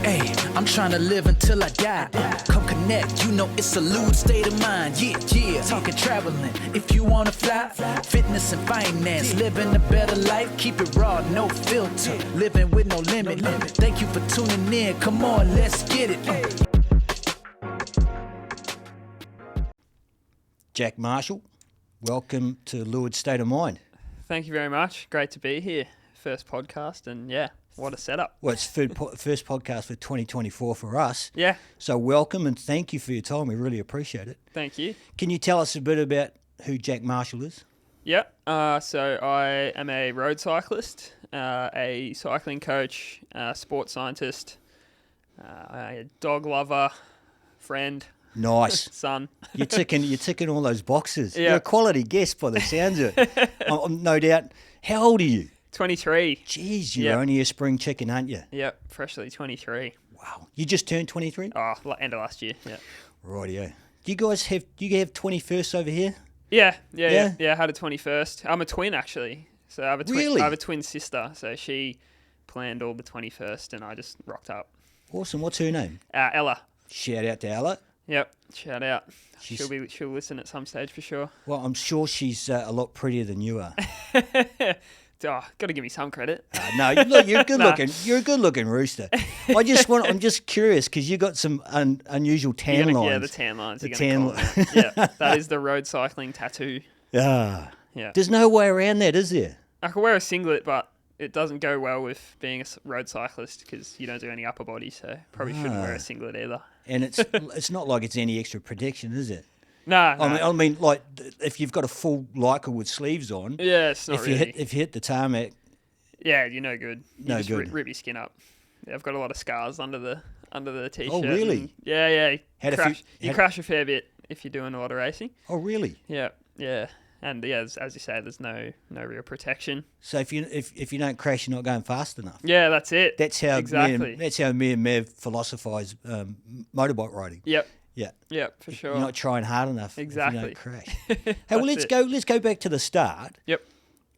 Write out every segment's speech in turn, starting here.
Hey, I'm trying to live until I die. Come connect, you know it's a lewd state of mind. Yeah. Talking traveling, if you wanna fly. Fitness and finance, living a better life. Keep it raw, no filter. Living with no limit. Thank you for tuning in. Come on, let's get it. Jack Marshall, welcome to Lured State of Mind. Thank you very much. Great to be here. First podcast, and yeah, what a setup. Well, it's first podcast for 2024 for us. Yeah. So welcome and thank you for your time. We really appreciate it. Thank you. Can you tell us a bit about who Jack Marshall is? Yeah. So I am a road cyclist, a cycling coach, sports scientist, a dog lover, friend. Nice. Son. You're ticking all those boxes. Yeah. You're a quality guest by the sounds of it. No doubt. How old are you? 23. Jeez, you're only a spring chicken, aren't you? Yep, freshly 23. Wow. You just turned 23? Oh, end of last year, yeah. Rightio. Do you have 21st over here? Yeah, I had a 21st. I'm a twin, actually. So I have a twin, Really? I have a twin sister, so she planned all the 21st, and I just rocked up. Awesome. What's her name? Ella. Shout out to Ella. Yep, shout out. She's- She'll listen at some stage for sure. Well, I'm sure she's a lot prettier than you are. Oh, got to give me some credit. No, look, you're good looking. You're a good looking rooster. I'm just curious because you got some unusual tan lines. Yeah, the tan lines. The You're tan gonna call it. Yeah, that is the road cycling tattoo. Ah, Yeah, there's no way around that, is there? I could wear a singlet, but it doesn't go well with being a road cyclist because you don't do any upper body, so probably shouldn't wear a singlet either. And it's not like it's any extra protection, is it? No. I mean, like if you've got a full lycra with sleeves on, Yeah, it's not really. if you hit the tarmac, Yeah, you're no good. You No just good. Rip your skin up. Yeah, I've got a lot of scars under the t-shirt. Oh, really? and yeah. You crash a fair bit if you're doing a lot of racing. oh really? Yeah. And yeah, as you say, there's no real protection. So if you don't crash, you're not going fast enough. Yeah, that's it. That's how exactly. me and Mev philosophise motorbike riding. Yep. Yeah. Yep, for sure. You're not trying hard enough. Exactly. If you don't crash. Hey, well, let's go back to the start. Yep.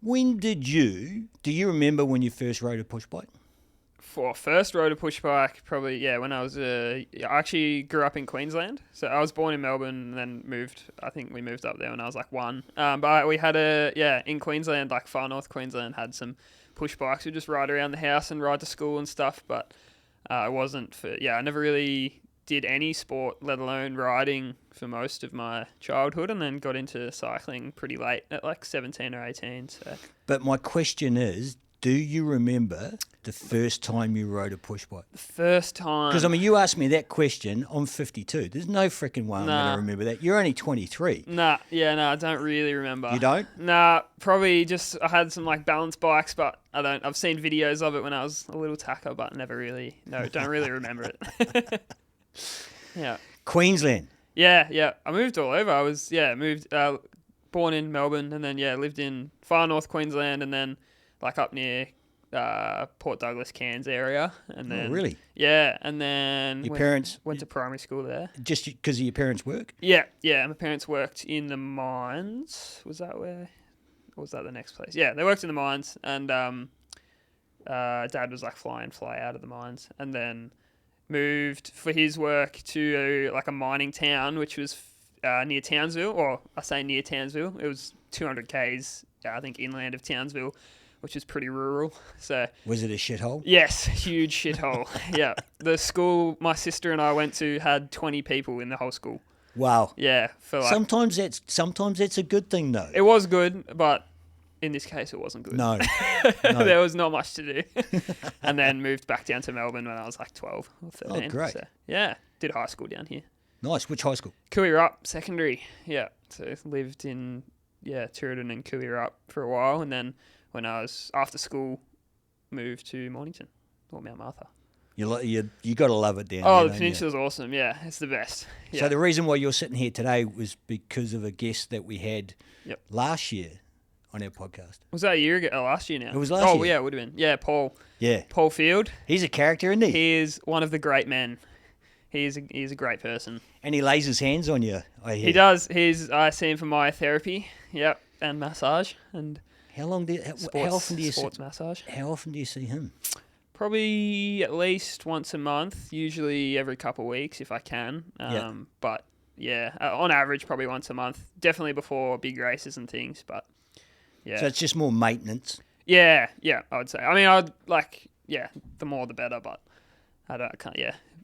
When do you remember when you first rode a push bike? For first rode a push bike, probably, when I was I actually grew up in Queensland. So I was born in Melbourne and then I think we moved up there when I was like 1. But we had in Queensland, like far north Queensland, had some push bikes. We'd just ride around the house and ride to school and stuff. But I never really did any sport, let alone riding, for most of my childhood, and then got into cycling pretty late at like 17 or 18. So. But my question is, do you remember the first time you rode a push bike? The first time. Because, I mean, you asked me that question. I'm 52. There's no freaking way I'm going to remember that. You're only 23. Nah, I don't really remember. You don't? Nah, probably just I had some like balance bikes, but I've seen videos of it when I was a little tacker, but don't really remember it. Yeah. Queensland. Yeah. I moved all over. I was born in Melbourne and then lived in far north Queensland and then like up near Port Douglas, Cairns area, and then really? Yeah, and then parents went to primary school there. Just because of your parents' work? Yeah. My parents worked in the mines. Was that where? Or was that the next place? Yeah, they worked in the mines, and Dad was like fly out of the mines, and then moved for his work to like a mining town, which was near Townsville, or I say near Townsville. It was 200 k's, I think, inland of Townsville, which is pretty rural. So was it a shithole? Yes, huge shithole. Yeah, the school my sister and I went to had 20 people in the whole school. Wow. Yeah, for like, sometimes that's a good thing though. It was good, but in this case, it wasn't good. No. There was not much to do. And then moved back down to Melbourne when I was like 12 or 13. Oh, great. So, yeah, did high school down here. Nice. Which high school? Cooey-Rupp Secondary. Yeah, so lived in Tooradin and Cooey-Rupp for a while, and then when I was after school, moved to Mornington or Mount Martha. You got to love it down there. Oh, the peninsula's awesome. Yeah, it's the best. Yeah. So the reason why you're sitting here today was because of a guest that we had last year on our podcast. Was that a year ago? Last year now. It was last year. Oh, yeah, it would have been. Yeah, Paul. Yeah. Paul Field. He's a character, isn't he? He is one of the great men. He is a great person. And he lays his hands on you, I hear. He does. I see him for myotherapy. Yep, and massage and How often do you sports massage. How often do you see him? Probably at least once a month, usually every couple of weeks if I can. But yeah, on average, probably once a month. Definitely before big races and things. But yeah. So it's just more maintenance. Yeah, I would say. I mean, I'd like, the more the better, but I can't,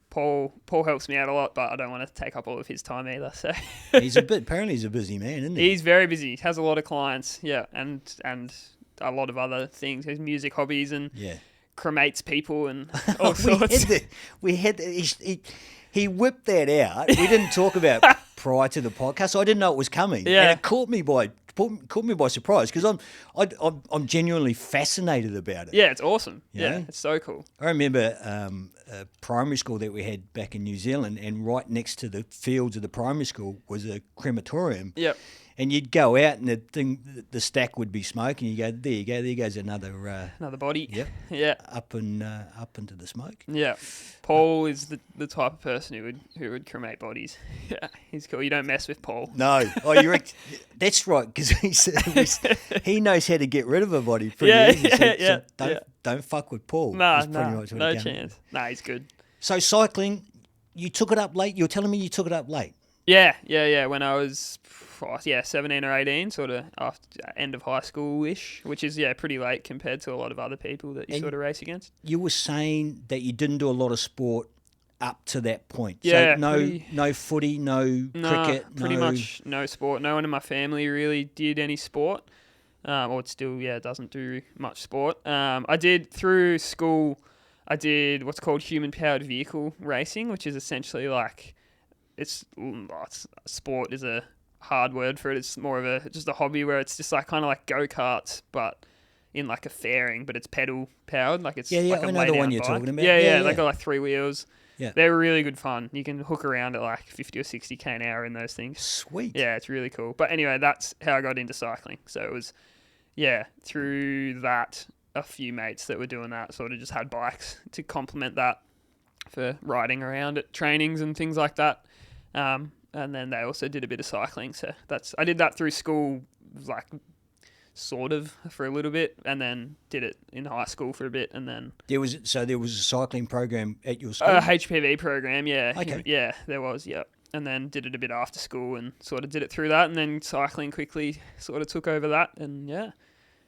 Paul helps me out a lot, but I don't want to take up all of his time either. So Apparently he's a busy man, isn't he? He's very busy. He has a lot of clients, and a lot of other things, his music hobbies and cremates people and all sorts. He whipped that out. We didn't talk about prior to the podcast, so I didn't know it was coming. Yeah. And it caught me by surprise because I'm genuinely fascinated about it. Yeah, it's awesome. You Yeah, know? it's so cool. I remember a primary school that we had back in New Zealand, and right next to the fields of the primary school was a crematorium. Yep. And you'd go out, and the stack would be smoking. You go, there goes another body. Yep. Yeah. Up into the smoke. Yeah. Paul is the type of person who would cremate bodies. Yeah, he's cool. You don't mess with Paul. No, that's right, because he knows how to get rid of a body pretty easy. So don't fuck with Paul. No, no chance. No, he's good. So cycling, you took it up late. You're telling me you took it up late. Yeah. When I was 17 or 18, sort of after end of high school-ish, which is pretty late compared to a lot of other people that you sort of race against. You were saying that you didn't do a lot of sport up to that point. Yeah, so no footy, no cricket, pretty much no sport. No one in my family really did any sport, or it still doesn't do much sport. I did through school. I did what's called human-powered vehicle racing, which is essentially like sport is a hard word for it. It's more of just a hobby where it's just like kind of like go-karts, but in like a fairing, but it's pedal powered. Like it's like a I know the one you're bike. talking about. Yeah. They got like 3 wheels. Yeah. They're really good fun. You can hook around at like 50 or 60k an hour in those things. Sweet. Yeah, it's really cool. But anyway, that's how I got into cycling. So it was, through that, a few mates that were doing that sort of just had bikes to complement that for riding around at trainings and things like that. And then they also did a bit of cycling. So I did that through school, like sort of for a little bit, and then did it in high school for a bit, and then there was a cycling program at your school. HPV program, yeah. Okay. Yeah, there was, yeah. And then did it a bit after school and sort of did it through that, and then cycling quickly sort of took over that, and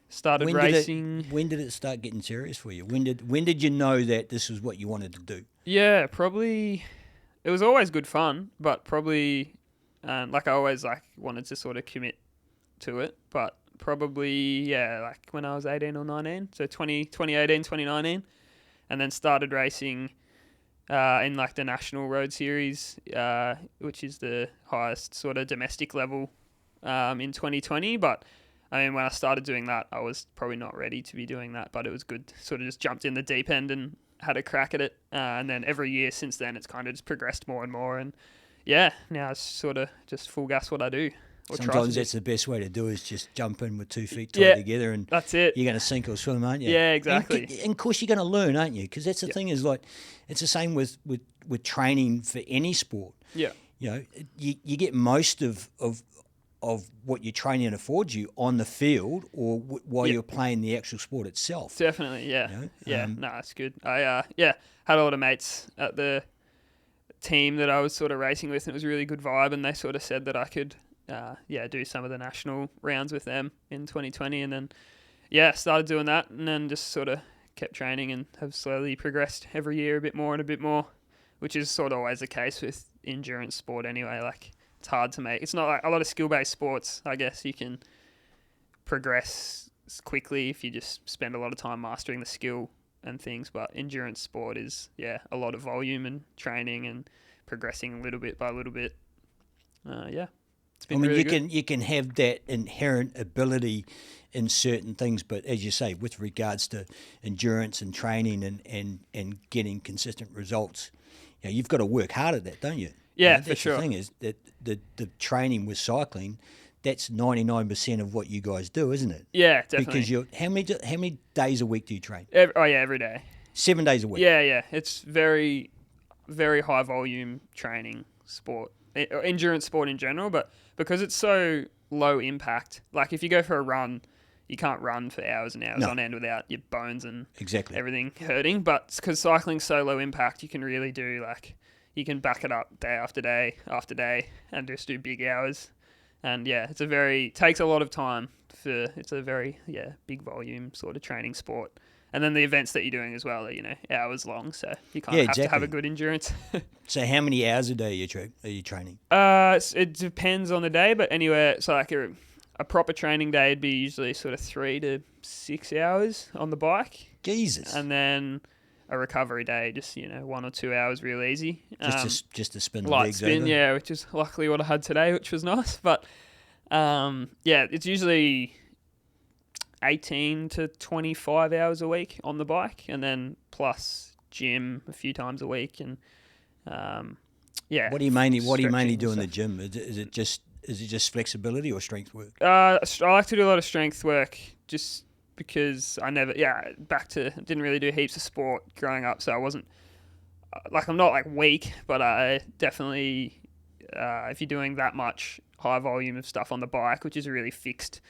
started racing. When did it start getting serious for you? When did you know that this was what you wanted to do? Yeah, probably. It was always good fun, but probably, I always wanted to sort of commit to it, but probably, like when I was 18 or 19, so 2018, 2019, and then started racing in like the National Road Series, which is the highest sort of domestic level in 2020, but I mean, when I started doing that, I was probably not ready to be doing that, but it was good. Sort of just jumped in the deep end and had a crack at it, and then every year since then it's kind of just progressed more and more, and now it's sort of just full gas what I do. Sometimes that's the best way to do is just jump in with 2 feet tied together, and that's it. You're going to sink or swim, aren't you? Yeah, exactly. And of course you're going to learn, aren't you? Because that's the thing is like it's the same with training for any sport. Yeah. You know, you get most of what your training affords you on the field or while you're playing the actual sport itself. Definitely, yeah. You know? No, it's good. I had a lot of mates at the team that I was sort of racing with, and it was a really good vibe, and they sort of said that I could do some of the national rounds with them in 2020, and then started doing that, and then just sort of kept training and have slowly progressed every year a bit more and a bit more, which is sort of always the case with endurance sport anyway. Like, it's hard to make. It's not like a lot of skill-based sports. I guess you can progress quickly if you just spend a lot of time mastering the skill and things. But endurance sport is a lot of volume and training and progressing little bit by little bit. It's been really good. You can have that inherent ability in certain things, but as you say, with regards to endurance and training and getting consistent results, you've got to work hard at that, don't you? Yeah, that's for sure. The thing is that the training with cycling, that's 99% of what you guys do, isn't it? Yeah, definitely. Because how many days a week do you train? Every day. 7 days a week. Yeah. It's very, very high volume training sport, endurance sport in general. But because it's so low impact, like if you go for a run, you can't run for hours and hours No. on end without your bones and Exactly. everything hurting. But because cycling's so low impact, you can really do like, you can back it up day after day after day and just do big hours. And yeah, takes a lot of time it's a very, big volume sort of training sport. And then the events that you're doing as well are, hours long. So you kind of have to have a good endurance. So how many hours a day are you training? It depends on the day, but anywhere, so like a proper training day would be usually sort of 3 to 6 hours on the bike. Jesus. And then a recovery day, just 1 or 2 hours, real easy. Just to spin the Light legs spin, over. which is luckily what I had today, which was nice. But it's usually 18 to 25 hours a week on the bike, and then plus gym a few times a week, and What do you mainly do in the stuff. gym? Is it just flexibility or strength work? I like to do a lot of strength work, just because I didn't really do heaps of sport growing up, so I wasn't I'm not like weak, but I definitely if you're doing that much high volume of stuff on the bike, which is a really fixed,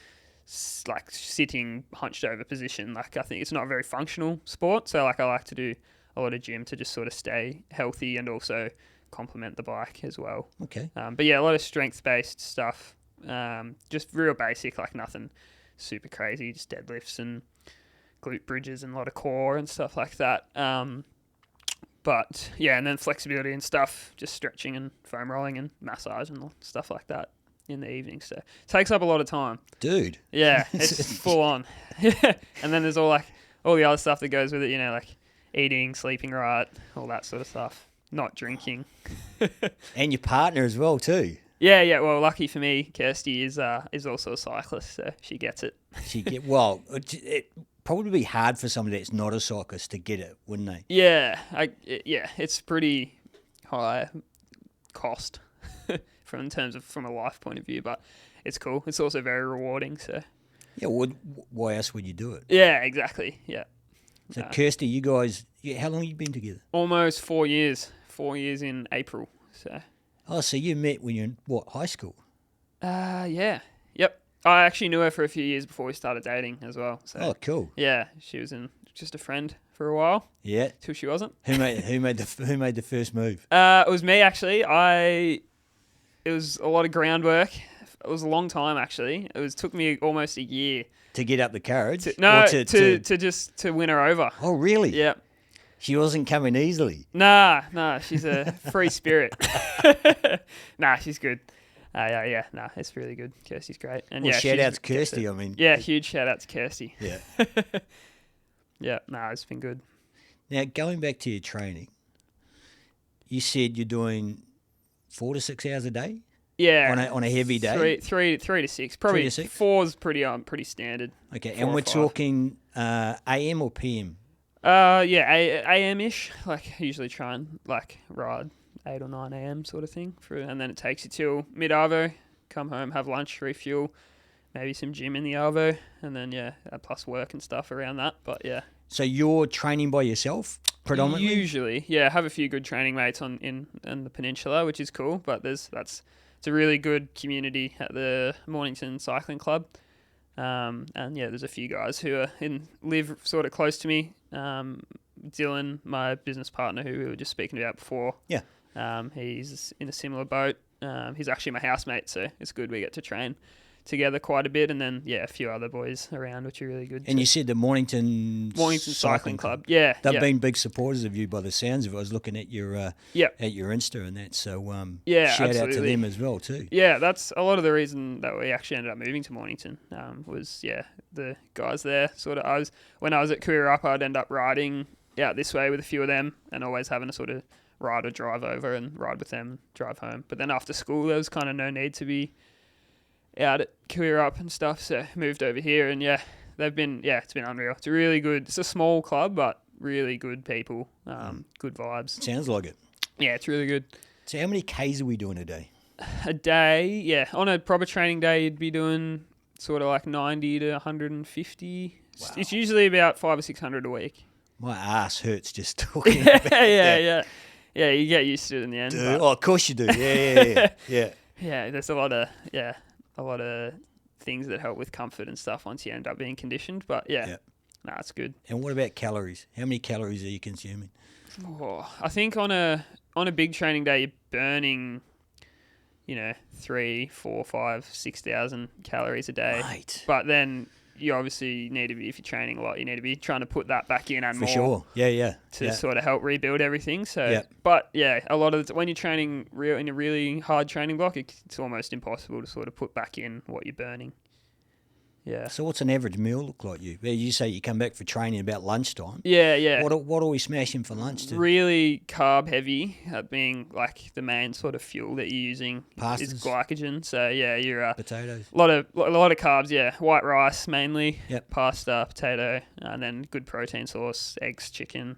like sitting hunched over position, like I think it's not a very functional sport. So like I like to do a lot of gym to just sort of stay healthy and also complement the bike as well. Okay. But yeah, a lot of strength based stuff, just real basic, like nothing super crazy, just deadlifts and glute bridges and a lot of core and stuff like that. But yeah, and then flexibility and stuff, just stretching and foam rolling and massage and stuff like that in the evening. So it takes up a lot of time. Dude. Yeah, it's full on. And then there's all the other stuff that goes with it, like eating, sleeping right, all that sort of stuff. Not drinking. And your partner as well too. Yeah. Well, lucky for me, Kirsty is also a cyclist, so she gets it. It probably be hard for somebody that's not a cyclist to get it, wouldn't they? Yeah, it's pretty high cost from a life point of view, but it's cool. It's also very rewarding. So Yeah. Why else would you do it? yeah, exactly. Yeah. So Kirsty, you guys, how long have you been together? Almost 4 years. 4 years in April. So you met when you're in high school? Yeah. Yep. I actually knew her for a few years before we started dating as well. So Oh, cool. yeah, she was just a friend for a while Yeah. till she wasn't. Who made the first move? It was me actually. It was a lot of groundwork. It was a long time actually. Took me almost a year To get up the courage? to win her over. Oh, really? Yeah. She wasn't coming easily. Nah, she's a free spirit. Nah, she's good. It's really good. Kirsty's great. And Well, yeah, shout out to gets Kirsty. it. I mean, Yeah, huge shout out to Kirsty. yeah. Yeah, it's been good. Now, going back to your training, you said you're doing 4 to 6 hours a day? Yeah. On a heavy day? Three to six. Probably 3 to 6? 4's pretty standard. Okay, 4 and or we're 5. talking AM or PM? AM-ish. Like, I usually try and ride 8 or 9 AM sort of thing. And then it takes you till mid-arvo, come home, have lunch, refuel, maybe some gym in the arvo, and then, plus work and stuff around that. But, yeah. So you're training by yourself predominantly? Usually, yeah. Have a few good training mates in the peninsula, which is cool. But it's a really good community at the Mornington Cycling Club. And yeah, there's a few guys who live sort of close to me. Dylan, my business partner, who we were just speaking about before. Yeah. He's in a similar boat. He's actually my housemate, so it's good we get to train together quite a bit. And then, a few other boys around, which are really good. And you said the Mornington Cycling Club. Yeah. They've been big supporters of you by the sounds of it. I was looking at your at your Insta and that. So shout out to them as well too. Yeah, that's a lot of the reason that we actually ended up moving to Mornington. Was the guys there. When I was at Career Up, I'd end up riding out this way with a few of them, and always having a sort of ride or drive over and ride with them, drive home. But then after school, there was kind of no need to be out at Career Up and stuff, so moved over here, and they've been it's been unreal. It's a really good. It's a small club, but really good people, good vibes. Sounds like it. Yeah, it's really good. So how many Ks are we doing a day? A day, on a proper training day, you'd be doing sort of like 90 to 150. Wow. It's usually about 500 or 600 a week. My ass hurts just talking about that. Yeah, you get used to it in the end. Oh, of course you do. Yeah. Yeah, there's a lot of things that help with comfort and stuff once you end up being conditioned. But yeah, nah, it's good. And what about calories? How many calories are you consuming? Oh, I think on a big training day, you're burning, 3, 4, 5, 6,000 calories a day. Mate. But then you obviously need to be, if you're training a lot, you need to be trying to put that back in and For more. sure. Yeah. To sort of help rebuild everything. So, Yeah. But yeah, a lot of when you're training in a really hard training block, it's almost impossible to sort of put back in what you're burning. Yeah. So what's an average meal look like you? You say you come back for training about lunchtime. Yeah. What are we smashing for lunch? Really carb heavy, being like the main sort of fuel that you're using Pastas? is glycogen. So yeah, you're Potatoes. a lot of carbs. Yeah, white rice mainly. Yep. Pasta, potato, and then good protein source, eggs, chicken,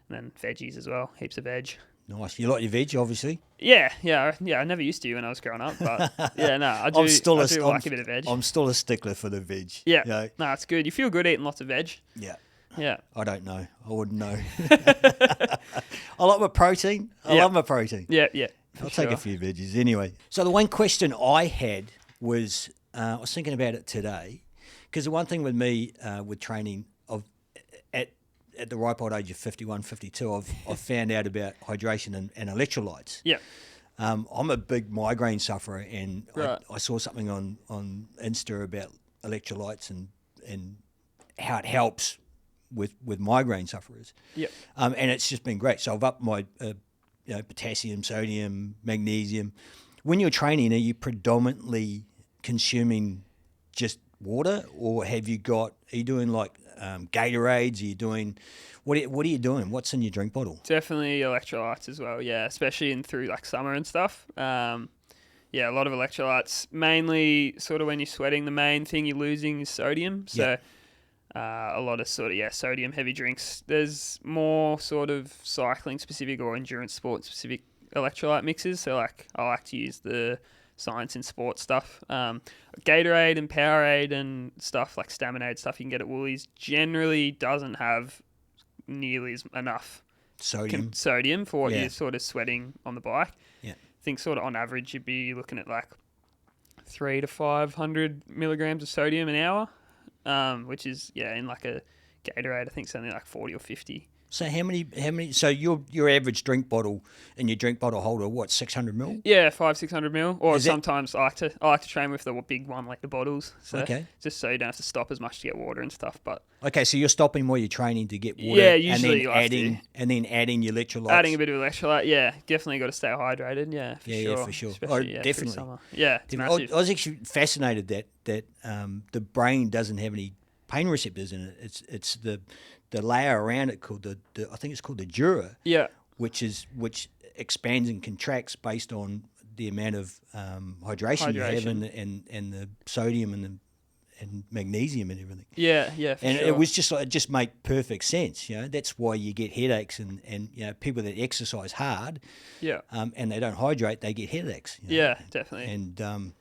and then veggies as well. Heaps of veg. Nice. You like your veg, obviously. Yeah. I never used to when I was growing up, but yeah, no, I do. I do like a bit of veg. I'm still a stickler for the veg. Yeah, You know? no, it's good. You feel good eating lots of veg. Yeah. Yeah. I don't know. I wouldn't know. I like my protein. I love my protein. Yeah. I'll take a few veggies anyway. So the one question I had was, I was thinking about it today, because the one thing with me with training at the ripe old age of 51, 52, I've found out about hydration and electrolytes. Yeah. I'm a big migraine sufferer, and Right. I saw something on Insta about electrolytes and how it helps with migraine sufferers. Yeah. And it's just been great. So I've upped my potassium, sodium, magnesium. When you're training, are you predominantly consuming just water, or are you doing like Gatorades? Are you doing what are you doing? What's in your drink bottle? Definitely electrolytes as well. Yeah, especially through like summer and stuff. Yeah, a lot of electrolytes. Mainly, sort of when you're sweating, the main thing you're losing is sodium. So, a lot of sodium heavy drinks. There's more sort of cycling specific or endurance sport specific electrolyte mixes. So, like I like to use the science in sport stuff. Gatorade and Powerade and stuff like Staminade stuff you can get at Woolies generally doesn't have nearly enough sodium for what you're sort of sweating on the bike. Yeah. I think sort of on average you'd be looking at like 300 to 500 milligrams of sodium an hour, which is in like a Gatorade I think it's only like 40 or 50. So how many? So your average drink bottle in your drink bottle holder, what, 600 ml? Yeah, 500-600 ml. Or sometimes I like to train with the big one, like the bottles. So just so you don't have to stop as much to get water and stuff. But okay, so you're stopping while you're training to get water. Yeah, usually and then adding your electrolytes. Adding a bit of electrolyte. Yeah, definitely got to stay hydrated. Yeah, for sure. Yeah, for sure. Especially, Definitely. Summer. Yeah, it's massive. I was actually fascinated that the brain doesn't have any pain receptors in it. It's the layer around it called I think it's called the dura. Yeah. Which expands and contracts based on the amount of hydration you have and the sodium and magnesium and everything. Yeah, for and sure. it was just like, it just made perfect sense. That's why you get headaches and people that exercise hard, and they don't hydrate, they get headaches. Yeah, definitely. And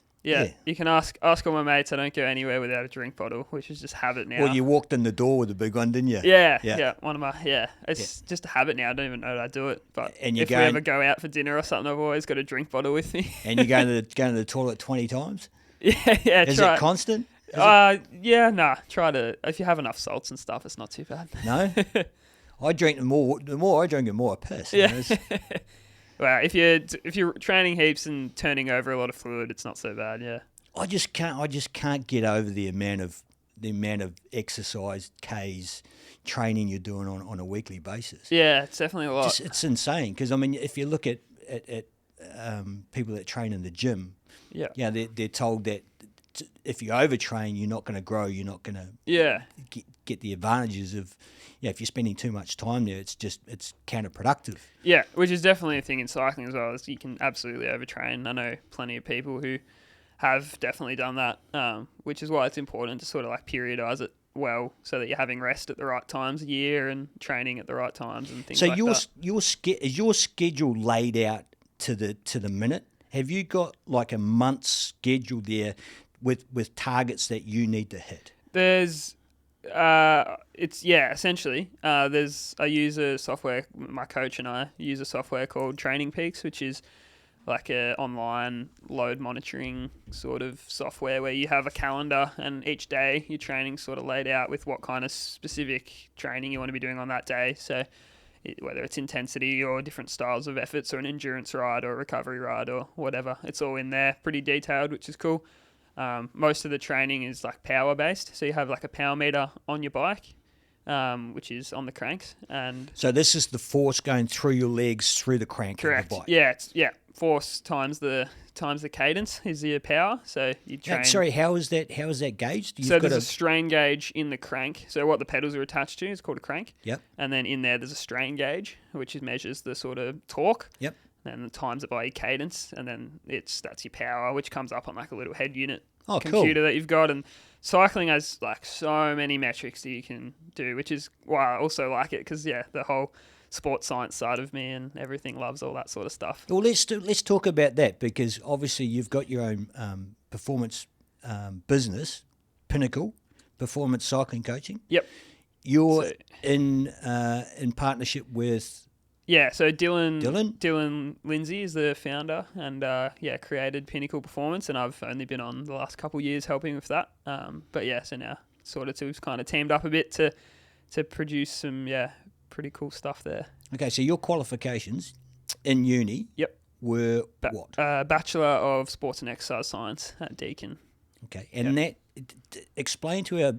you can ask all my mates. I don't go anywhere without a drink bottle, which is just habit now. Well, you walked in the door with a big one, didn't you? Yeah. One of my It's just a habit now. I don't even know that I do it. But if we ever go out for dinner or something, I've always got a drink bottle with me. And you're going to the toilet 20 times? Yeah. Is it constant? Try to. If you have enough salts and stuff, it's not too bad. No, I drink the more I drink, the more I piss. Yeah. Well, if you're training heaps and turning over a lot of fluid, it's not so bad. Yeah. I just can't get over the amount of exercise, Ks, training you're doing on a weekly basis. Yeah, it's definitely a lot. It's insane because I mean, if you look at people that train in the gym, they're told that if you overtrain, you're not going to grow. You're not going to get the advantages of. If you're spending too much time there, it's counterproductive. Yeah, which is definitely a thing in cycling as well. Is you can absolutely overtrain. I know plenty of people who have definitely done that, which is why it's important to sort of like periodize it well, so that you're having rest at the right times a year and training at the right times and things like that. So is your schedule laid out to the minute? Have you got like a month's schedule there with targets that you need to hit? There's. Essentially. I use a software, my coach and I use a software called Training Peaks, which is like a online load monitoring sort of software where you have a calendar and each day your training sort of laid out with what kind of specific training you want to be doing on that day. So whether it's intensity or different styles of efforts or an endurance ride or a recovery ride or whatever, it's all in there, pretty detailed, which is cool. Most of the training is like power based. So you have like a power meter on your bike, which is on the cranks. And So this is the force going through your legs through the crank of the bike. Yeah. Force times the cadence is your power. So you train. Sorry, how is that gauged? There's a strain gauge in the crank. So what the pedals are attached to is called a crank. Yep. And then in there there's a strain gauge, which measures the sort of torque. Yep. And the times it by your cadence, and then that's your power, which comes up on like a little head unit computer that you've got. And cycling has like so many metrics that you can do, which is why I also like it, because the whole sports science side of me and everything loves all that sort of stuff. Well, let's talk about that, because obviously you've got your own performance business, Pinnacle Performance Cycling Coaching. Yep. You're in partnership with. Yeah, so Dylan Lindsay is the founder and created Pinnacle Performance, and I've only been on the last couple of years helping with that. So now sort of two kind of teamed up a bit to produce some pretty cool stuff there. Okay, so your qualifications in uni were what? Bachelor of Sports and Exercise Science at Deakin. Okay, and explain to our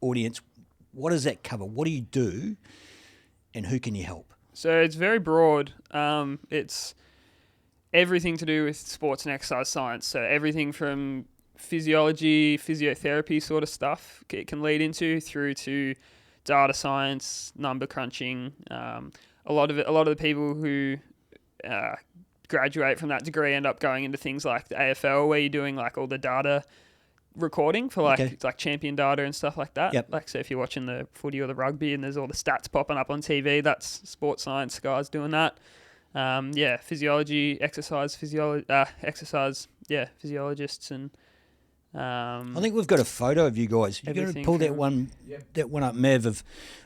audience, what does that cover? What do you do, and who can you help? So it's very broad. It's everything to do with sports and exercise science. So everything from physiology, physiotherapy sort of stuff it can lead into, through to data science, number crunching. A lot of the people who graduate from that degree end up going into things like the AFL, where you're doing like all the data recording for like champion data and stuff like that. Yep. Like, so if you're watching the footy or the rugby and there's all the stats popping up on TV, that's sports science guys doing that. Physiology, physiologists and I think we've got a photo of you guys. You're going to pull that one up, Mev,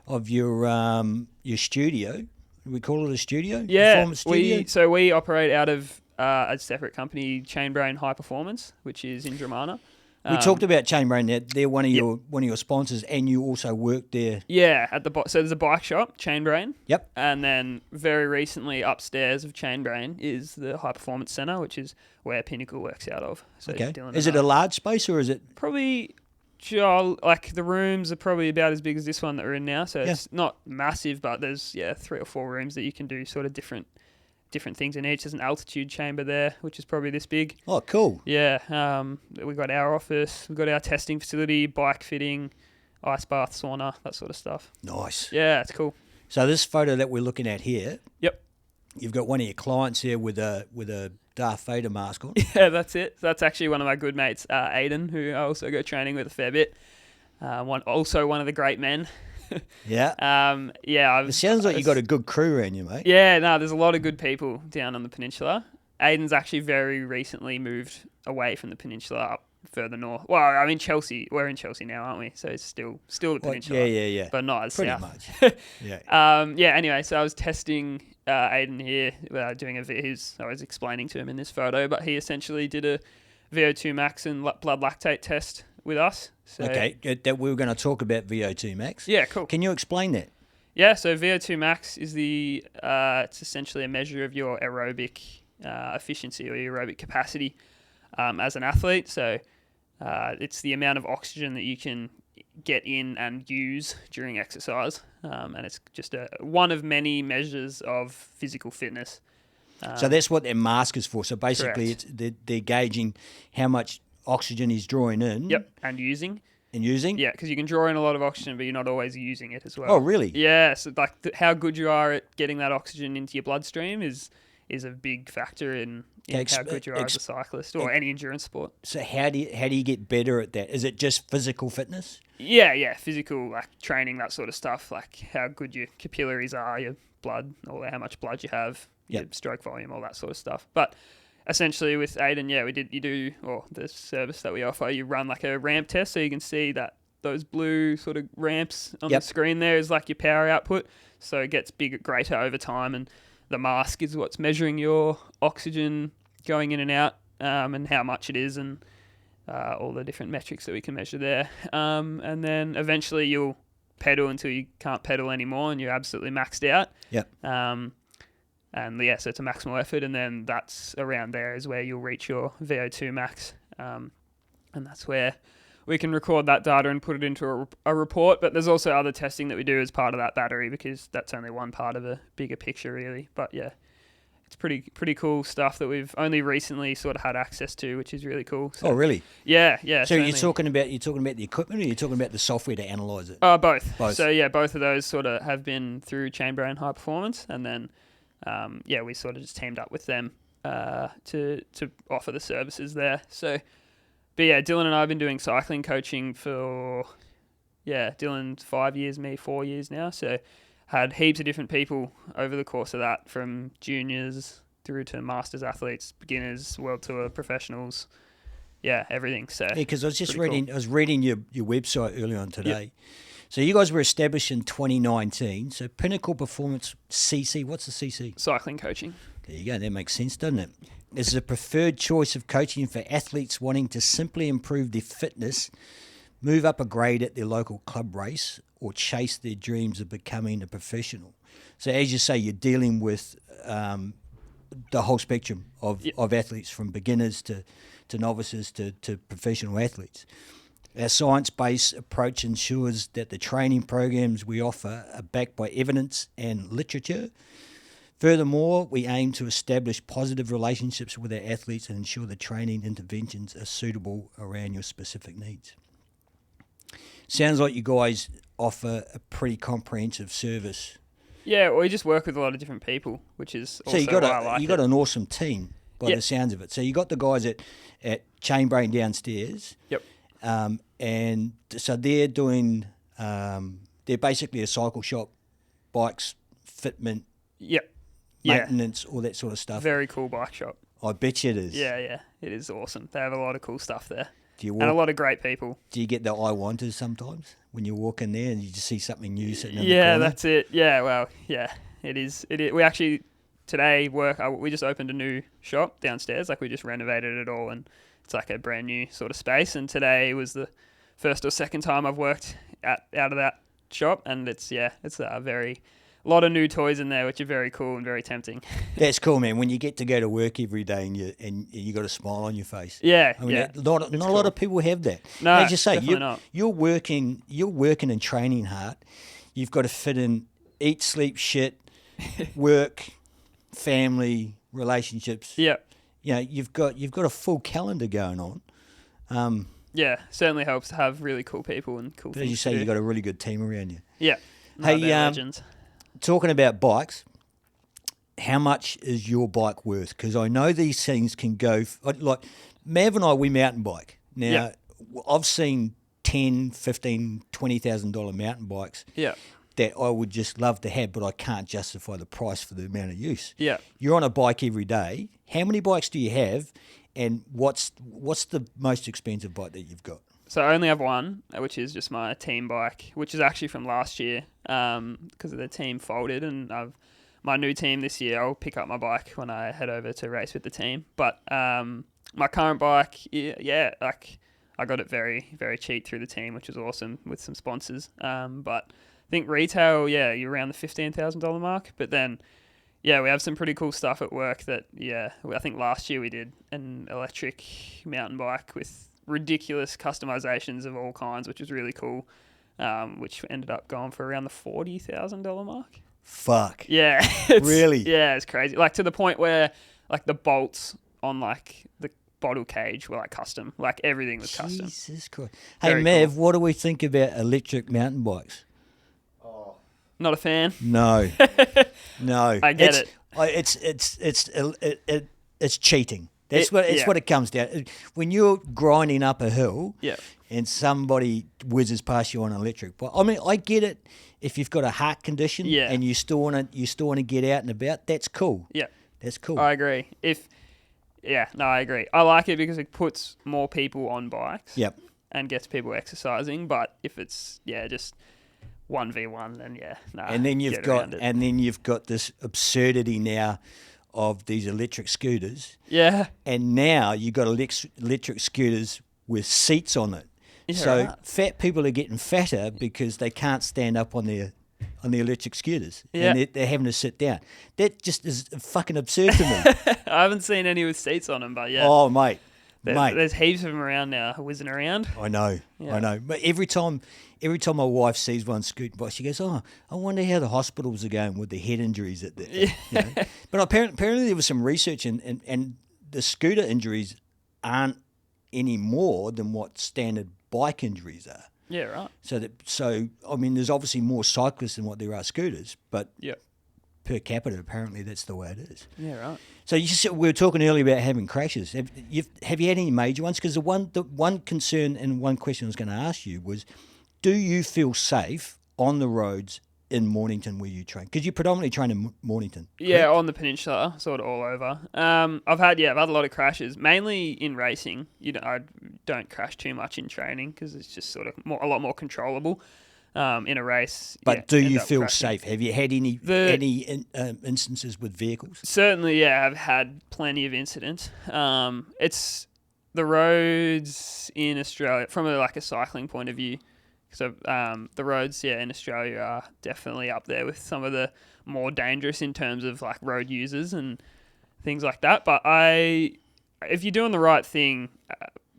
of your studio. We call it a studio? Yeah, Performance studio? we operate out of a separate company, Chainbrain High Performance, which is in Dramana. We talked about Chainbrain. They're one of your sponsors, and you also work there. Yeah, so there's a bike shop, Chainbrain. Yep. And then very recently, upstairs of Chainbrain is the High Performance Centre, which is where Pinnacle works out of. So okay. Is it a large space, or is it probably? Like the rooms are probably about as big as this one that we're in now. So it's not massive, but there's 3 or 4 rooms that you can do sort of different things in each. There's an altitude chamber there, which is probably this big. Oh, cool. Yeah. We got our office. We've got our testing facility, bike fitting, ice bath, sauna, that sort of stuff. Nice. Yeah, it's cool. So this photo that we're looking at here. Yep. You've got one of your clients here with a Darth Vader mask on. Yeah, that's it. That's actually one of my good mates, Aiden, who I also go training with a fair bit. One of the great men. Yeah. It sounds like you got a good crew around you, mate. Yeah, no, there's a lot of good people down on the peninsula. Aiden's actually very recently moved away from the peninsula up further north. Well, I mean Chelsea. We're in Chelsea now, aren't we? So it's still the peninsula. Yeah. But not as pretty south. much. Yeah. Anyway, so I was testing Aiden here, doing I was explaining to him in this photo, but he essentially did a VO2 max and blood lactate test with us. So, okay, that we were going to talk about VO2 max. Yeah, cool. Can you explain that? Yeah, so VO2 max is it's essentially a measure of your aerobic efficiency or your aerobic capacity as an athlete. So it's the amount of oxygen that you can get in and use during exercise, and it's just one of many measures of physical fitness. So that's what their mask is for. So basically, they're gauging how much oxygen he's drawing in. Yep, and using. Yeah, because you can draw in a lot of oxygen, but you're not always using it as well. Oh, really? Yeah, so like how good you are at getting that oxygen into your bloodstream is a big factor in how good you are as a cyclist or any endurance sport. So how do you get better at that? Is it just physical fitness? Yeah, physical, like training, that sort of stuff, like how good your capillaries are, your blood, or how much blood you have, your stroke volume, all that sort of stuff. But essentially with Aiden, the service that we offer, you run like a ramp test, so you can see that those blue sort of ramps on the screen there is like your power output. So it gets greater over time, and the mask is what's measuring your oxygen going in and out, and how much it is, and all the different metrics that we can measure there. And then eventually you'll pedal until you can't pedal anymore and you're absolutely maxed out. Yep. And yeah, so it's a maximal effort, and then that's around there is where you'll reach your VO2 max. And that's where we can record that data and put it into a report. But there's also other testing that we do as part of that battery, because that's only one part of a bigger picture, really. But yeah, it's pretty cool stuff that we've only recently sort of had access to, which is really cool. So, Oh, really? Yeah. So you're talking about the equipment, or you're talking about the software to analyze it? Both. Both. So yeah, both of those sort of have been through Chainbrain High Performance, and then we sort of just teamed up with them to offer the services there. So, but yeah, Dylan and I have been doing cycling coaching for Dylan 5 years, me 4 years now. So had heaps of different people over the course of that, from juniors through to masters athletes, beginners, world tour, professionals. Yeah, everything. So Yeah, because I was just pretty reading. cool. I was reading your website earlier on today. Yep. So you guys were established in 2019. So Pinnacle Performance CC. What's the CC? Cycling coaching. There you go. That makes sense, doesn't it? This is a preferred choice of coaching for athletes wanting to simply improve their fitness, move up a grade at their local club race, or chase their dreams of becoming a professional. So as you say, you're dealing with the whole spectrum of athletes, from beginners to novices to professional athletes. Our science-based approach ensures that the training programs we offer are backed by evidence and literature. Furthermore, we aim to establish positive relationships with our athletes and ensure the training interventions are suitable around your specific needs. Sounds like you guys offer a pretty comprehensive service. Yeah, we just work with a lot of different people, which is also why I like you it. got an awesome team by the sounds of it. So you got the guys at Chainbrain downstairs. Yep. And so they're doing, they're basically a cycle shop, bikes, fitment, Yep. Yeah. maintenance, all that sort of stuff. Very cool bike shop. I bet you it is. Yeah. It is awesome. They have a lot of cool stuff there. Do And a lot of great people. Do you get the I wanters sometimes when you walk in there and you just see something new sitting in the Yeah, corner? that's it. Yeah, well, yeah, it is. We actually today we just opened a new shop downstairs. Like, we just renovated it all, and it's like a brand new sort of space. And today was the first or second time I've worked out of that shop, and it's a lot of new toys in there, which are very cool and very tempting. That's cool, man. When you get to go to work every day and you got a smile on your face. Yeah, I mean, yeah. not a lot of people have that. No, as you say, definitely not. You're working and training hard. You've got to fit in eat, sleep, shit, work, family, relationships. Yeah. You know, you've got a full calendar going on. Yeah, certainly helps to have really cool people and cool But things as you say, to do. you've got a really good team around you. Yeah. Hey, No, they're legends. Talking about bikes, how much is your bike worth? Because I know these things can go, like Mav and I, we mountain bike. Now, I've seen $10,000, $15,000, $20,000 mountain bikes Yeah. that I would just love to have, but I can't justify the price for the amount of use. Yeah. You're on a bike every day. How many bikes do you have, and what's the most expensive bike that you've got? So I only have one, which is just my team bike, which is actually from last year, because the team folded, and my new team this year, I'll pick up my bike when I head over to race with the team. But my current bike, like, I got it very, very cheap through the team, which was awesome, with some sponsors. But I think retail, you're around the $15,000 mark. But then, we have some pretty cool stuff at work that, I think last year we did an electric mountain bike with ridiculous customizations of all kinds, which was really cool, which ended up going for around the $40,000 mark. Fuck. Yeah. Really? Yeah, it's crazy. Like, to the point where, like, the bolts on, like, the bottle cage were, like, custom. Like, everything was custom. Jesus Christ. Hey, Very Mav, what do we think about electric mountain bikes? Not a fan. No. No. I get It's cheating. That's what it comes down. When you're grinding up a hill, and somebody whizzes past you on an electric bike. I mean, I get it if you've got a heart condition and you still want to get out and about. That's cool. Yeah, that's cool. I agree. I agree. I like it because it puts more people on bikes. Yep. And gets people exercising. But if it's just 1v1, then yeah, nah. And then you've get around it. got this absurdity now of these electric scooters. Yeah. And now you've got electric scooters with seats on it. Yeah, So right. fat people are getting fatter because they can't stand up on the electric scooters. Yeah. And they're having to sit down. That just is fucking absurd to me. I haven't seen any with seats on them, but yeah. Oh, mate. There's heaps of them around now, whizzing around. I know. But every time my wife sees one scooting by, she goes, "Oh, I wonder how the hospitals are going with the head injuries at the." You know? But apparently there was some research, and the scooter injuries aren't any more than what standard bike injuries are. Yeah, right. So I mean, there's obviously more cyclists than what there are scooters, but Yeah. per capita, apparently that's the way it is. Yeah, right. So we were talking earlier about having crashes. Have you had any major ones? Because the one concern and one question I was going to ask you was, do you feel safe on the roads in Mornington where you train? Because you predominantly train in Mornington. Yeah, on the peninsula, sort of all over. I've had a lot of crashes, mainly in racing. I don't crash too much in training because it's just sort of a lot more controllable. In a race, but do you end up feel crashing. safe? Have you had any instances with vehicles? Certainly, yeah, I've had plenty of incidents. It's the roads in Australia from a cycling point of view. So the roads, in Australia are definitely up there with some of the more dangerous in terms of like road users and things like that. But if you're doing the right thing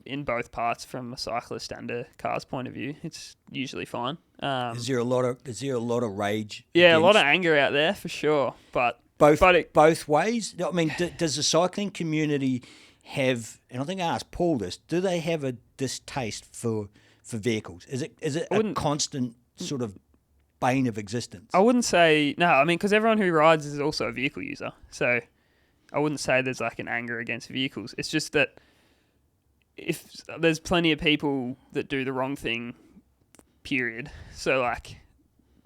in both parts, from a cyclist and a car's point of view, it's usually fine. Is there a lot of rage? Yeah, a lot of anger out there for sure. But both ways. I mean, does the cycling community have? And I think I asked Paul this. Do they have a distaste for vehicles? Is it a constant sort of bane of existence? I wouldn't say no. I mean, because everyone who rides is also a vehicle user, so I wouldn't say there's like an anger against vehicles. It's just that if there's plenty of people that do the wrong thing, period. So like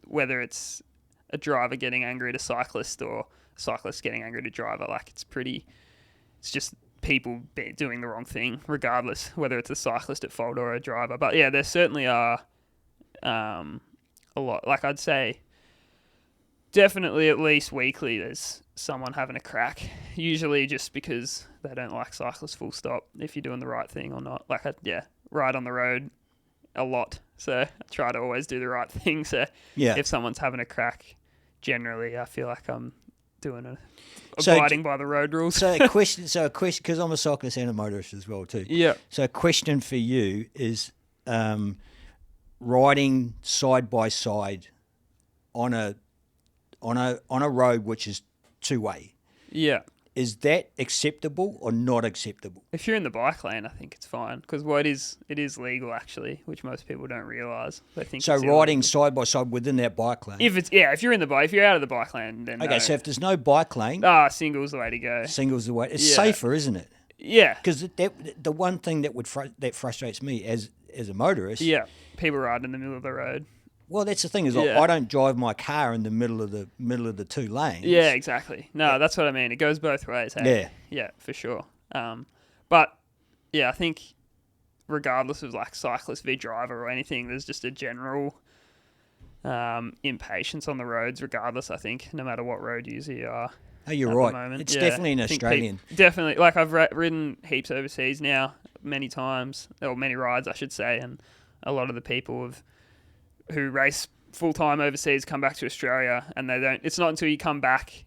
whether it's a driver getting angry at a cyclist or a cyclist getting angry at a driver, like it's just people doing the wrong thing, regardless whether it's a cyclist at fault or a driver. But yeah, there certainly are a lot. Like I'd say definitely at least weekly there's someone having a crack, usually just because they don't like cyclists, full stop, if you're doing the right thing or not. Like ride on the road a lot, so I try to always do the right thing. So if someone's having a crack, generally I feel like I'm doing abiding by the road rules. So a question, because I'm a cyclist and a motorist as well too. Yeah. So a question for you is, riding side by side on a road which is two-way. Yeah. Is that acceptable or not acceptable? If you're in the bike lane, I think it's fine because it is legal actually, which most people don't realise. They think so. It's Riding illegal. side by side within that bike lane. If you're out of the bike lane, then Okay, no. so if there's no bike lane, single's the way to go. single's the way. It's Yeah. safer, isn't it? Yeah. Because the one thing that frustrates me as a motorist. Yeah. People ride in the middle of the road. Well, that's the thing is Yeah. I don't drive my car in the middle of the two lanes. Yeah, exactly. No, that's what I mean. It goes both ways. Hey? Yeah. Yeah, for sure. But yeah, I think regardless of like cyclist v driver or anything, there's just a general impatience on the roads. Regardless, I think no matter what road user you are. Oh, you're at right. the moment. It's Yeah, definitely an I think Australian. definitely, like I've ridden heaps overseas now, many times, or many rides, I should say, and a lot of the people who race full time overseas come back to Australia, and they don't. It's not until you come back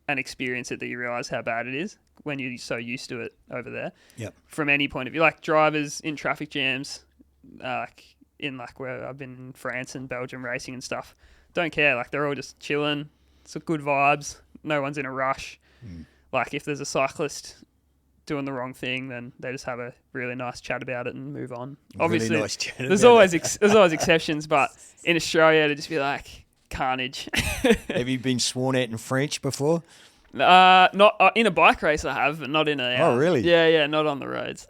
and experience it that you realise how bad it is when you're so used to it over there. Yep. From any point of view, like drivers in traffic jams, where I've been in France and Belgium racing and stuff, don't care. Like they're all just chilling. It's good vibes. No one's in a rush. Like if there's a cyclist doing the wrong thing, then they just have a really nice chat about it and move on. Obviously, really nice chat there's about always it. there's always exceptions, but in Australia to just be like carnage. Have you been sworn at in French before? Not in a bike race I have, but not in a. Oh, really? Yeah, not on the roads.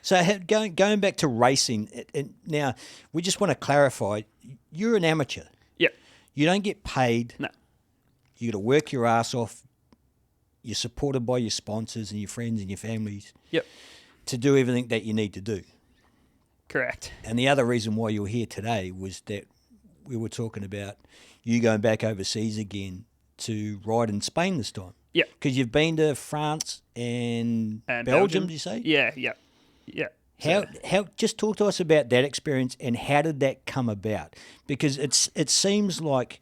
So going back to racing, and now we just want to clarify, you're an amateur. Yep. You don't get paid. No. You got to work your ass off. You're supported by your sponsors and your friends and your families. Yep. To do everything that you need to do. Correct. And the other reason why you're here today was that we were talking about you going back overseas again to ride in Spain this time. Yeah. Because you've been to France and Belgium, did you say? Yeah. How just talk to us about that experience and how did that come about? Because it seems like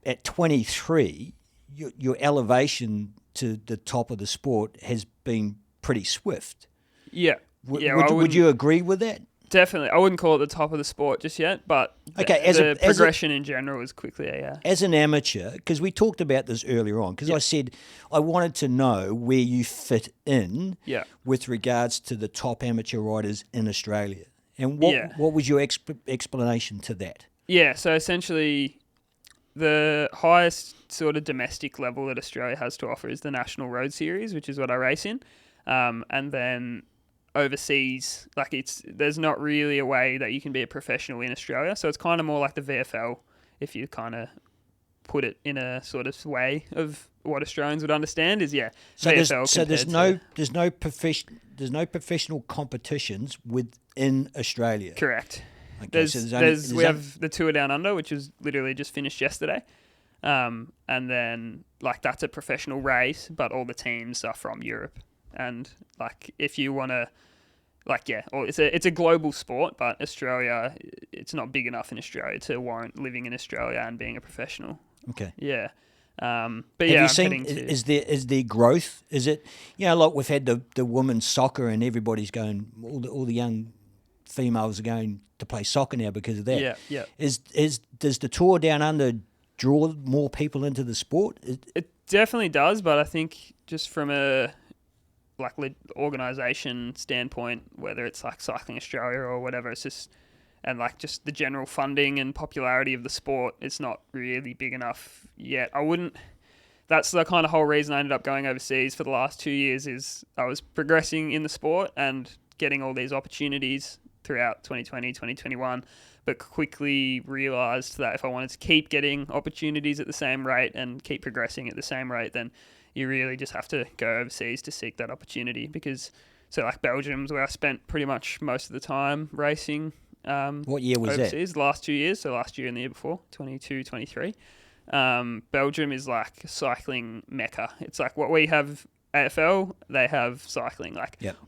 at 23, your elevation to the top of the sport has been pretty swift. Yeah. Would you agree with that? Definitely. I wouldn't call it the top of the sport just yet, but the progression in general is quickly, yeah. As an amateur, because we talked about this earlier on, because I said I wanted to know where you fit in with regards to the top amateur riders in Australia. And what was your explanation to that? Yeah, so essentially the highest sort of domestic level that Australia has to offer is the National Road Series, which is what I race in. And then overseas, there's not really a way that you can be a professional in Australia, so it's kind of more like the VFL if you kind of put it in a sort of way of what Australians would understand is so VFL. There's no professional competitions within Australia. Correct. Okay, we have the Tour Down Under, which was literally just finished yesterday, and then that's a professional race, but all the teams are from Europe. And if you want to, it's a global sport, but Australia, it's not big enough in Australia to warrant living in Australia and being a professional. Okay. Yeah. But have you seen? Is there growth? Is it we've had the women's soccer and everybody's going, all the young females are going to play soccer now because of that. Yeah. Yeah. Does the Tour Down Under draw more people into the sport? It definitely does, but I think just from a organisation standpoint, whether it's Cycling Australia or whatever, it's just just the general funding and popularity of the sport, it's not really big enough yet. That's the kind of whole reason I ended up going overseas for the last 2 years is I was progressing in the sport and getting all these opportunities throughout 2020, 2021, but quickly realised that if I wanted to keep getting opportunities at the same rate and keep progressing at the same rate, then you really just have to go overseas to seek that opportunity because, Belgium's where I spent pretty much most of the time racing. What year was overseas, that? Last 2 years, so last year and the year before, 22, 23. Belgium is a cycling mecca. It's what we have AFL, they have cycling.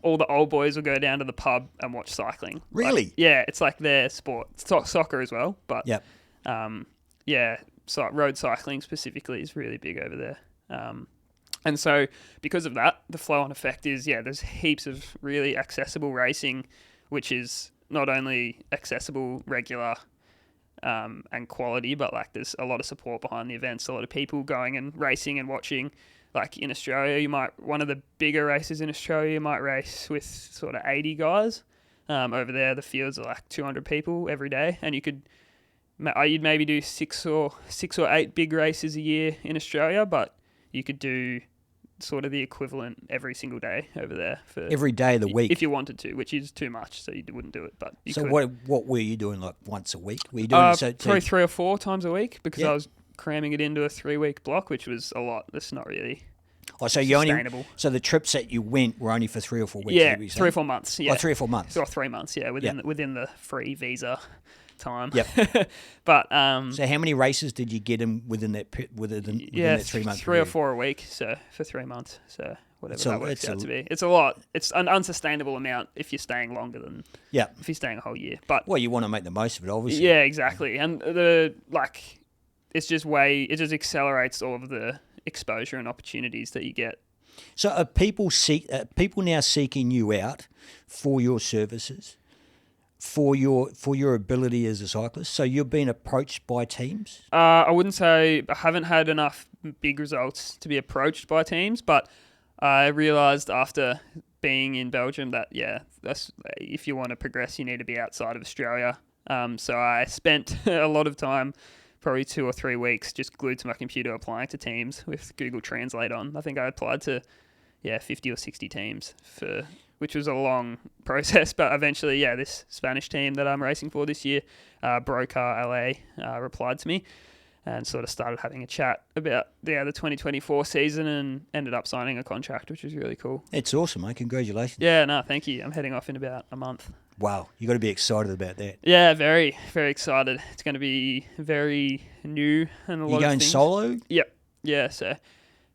All the old boys will go down to the pub and watch cycling. Really? It's their sport. It's soccer as well, but road cycling specifically is really big over there. And so because of that, the flow-on effect is, there's heaps of really accessible racing, which is not only accessible, regular, and quality, but there's a lot of support behind the events, a lot of people going and racing and watching. In Australia, one of the bigger races in Australia, you might race with sort of 80 guys. Over there, the fields are 200 people every day, and you'd maybe do six or eight big races a year in Australia, but you could do sort of the equivalent every single day over there for every day of the week if you wanted to, which is too much, so you wouldn't do it. But you so could. What were you doing once a week? Were you doing probably 3 or 4 times a week because I was cramming it into a 3-week block, which was a lot. That's not really sustainable. So the trips that you went were only for 3 or 4 weeks? Yeah, 3 or 4 months. Yeah, 3 or 4 months. Or 3 months. Yeah, within the free visa time. Yep. But so how many races did you get in within that 3 months? 3 or 4 a week. So for 3 months. So whatever that works out to be. It's a lot. It's an unsustainable amount if you're staying longer than if you're staying a whole year. But you want to make the most of it, obviously. Yeah, exactly. And it just accelerates all of the exposure and opportunities that you get. So are people now seeking you out for your services, for your ability as a cyclist? So you've been approached by teams? I wouldn't say I haven't had enough big results to be approached by teams, but I realised after being in Belgium that that's if you want to progress, you need to be outside of Australia. So I spent a lot of time, probably 2 or 3 weeks, just glued to my computer applying to teams with Google Translate on. I think I applied to 50 or 60 teams which was a long process, but eventually, this Spanish team that I'm racing for this year, Brocar LA, replied to me and sort of started having a chat about the 2024 season and ended up signing a contract, which was really cool. It's awesome, mate. Congratulations. Yeah, no, thank you. I'm heading off in about a month. Wow, you got to be excited about that. Yeah, very, very excited. It's going to be very new and a lot You of going things. solo? Yep. Yeah, so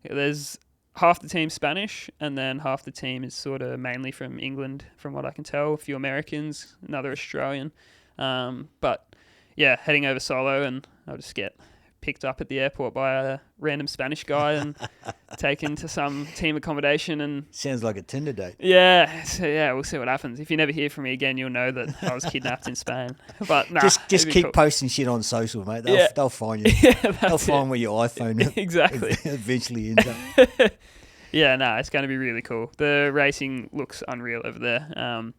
there's half the team Spanish, and then half the team is sort of mainly from England, from what I can tell. A few Americans, another Australian. But yeah, heading over solo, and I'll just get picked up at the airport by a random Spanish guy and taken to some team accommodation. And Sounds like a Tinder date. yeah, so yeah, we'll see what happens. If you never hear from me again, you'll know that I was kidnapped in Spain. But nah, Just it'd be keep cool. posting shit on social, mate. They'll, Yeah. they'll find you. Yeah, They'll that's find where your iPhone it. Exactly. eventually ends up. Yeah, no, it's going to be really cool. The racing looks unreal over there.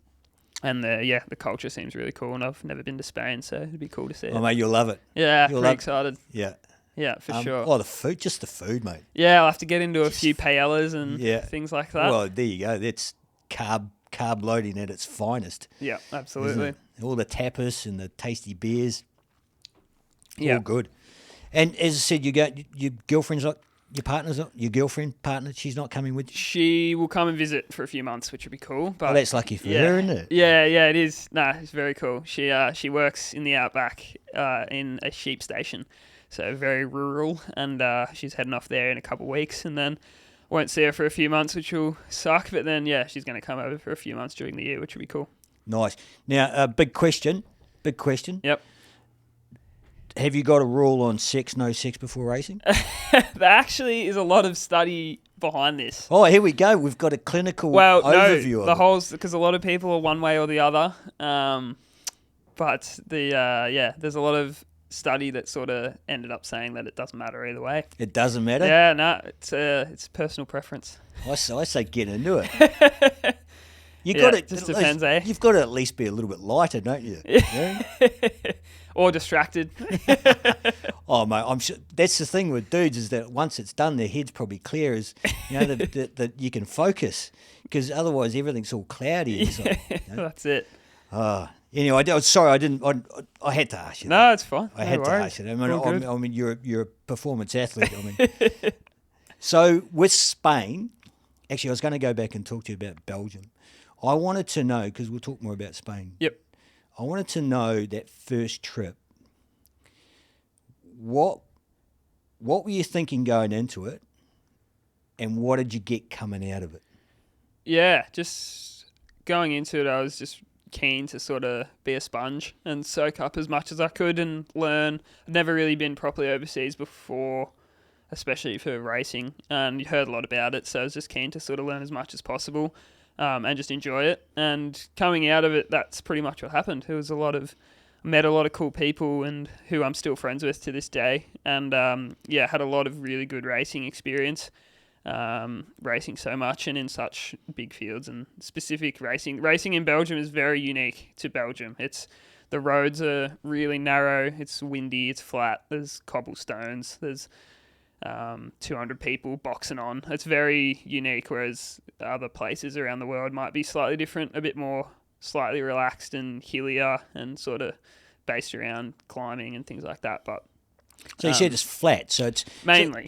And the culture seems really cool, and I've never been to Spain, so it'd be cool to see it. Oh, mate, you'll love it. Yeah, you'll pretty love- excited. Yeah. Yeah, for sure. Oh, just the food, mate. Yeah, I'll have to get into a few paellas and Yeah. things like that. Well, there you go. That's carb loading at its finest. Yeah, isn't absolutely. it? All the tapas and the tasty beers. Yeah. All good. And as I said, your girlfriend's not, your girlfriend, partner, she's not coming with you? She will come and visit for a few months, which would be cool. But Oh, that's lucky for yeah. her, isn't it? Yeah, it is. Nah, it's very cool. She works in the outback in a sheep station, so very rural, and she's heading off there in a couple of weeks, and then won't see her for a few months, which will suck. But then she's going to come over for a few months during the year, which will be cool. Nice. Now, big question. Yep. Have you got a rule on sex, no sex before racing? There actually is a lot of study behind this. Oh, here we go. We've got a clinical Well, overview no, of the it. whole, because a lot of people are one way or the other. But there's a lot of study that sort of ended up saying that it doesn't matter either way. It doesn't matter? Yeah, no, it's personal preference. I say get into it. You Yeah, got it just depends, eh? You've got to at least be a little bit lighter, don't you? Yeah? Or distracted. Oh, mate, I'm sure that's the thing with dudes is that once it's done, their head's probably clear as that you can focus because otherwise everything's all cloudy inside. You know? That's it. Anyway, sorry, I didn't. I had to ask you. No, it's fine. I No had to worries. ask you. I mean, All good. I mean, you're a performance athlete. I mean, so with Spain, actually, I was going to go back and talk to you about Belgium. I wanted to know because we'll talk more about Spain. Yep. I wanted to know that first trip. What were you thinking going into it, and what did you get coming out of it? Yeah, just going into it, I was just keen to sort of be a sponge and soak up as much as I could and learn. I'd never really been properly overseas before, especially for racing, and you heard a lot about it, so I was just keen to sort of learn as much as possible and just enjoy it. And coming out of it, that's pretty much what happened. It was met a lot of cool people and who I'm still friends with to this day, and had a lot of really good racing experience. Racing so much and in such big fields and specific racing. Racing in Belgium is very unique to Belgium. The roads are really narrow, it's windy, it's flat, there's cobblestones, there's 200 people boxing on. It's very unique, whereas other places around the world might be slightly different, a bit more slightly relaxed and hillier and sort of based around climbing and things like that. But So you said it's flat, so it's mainly.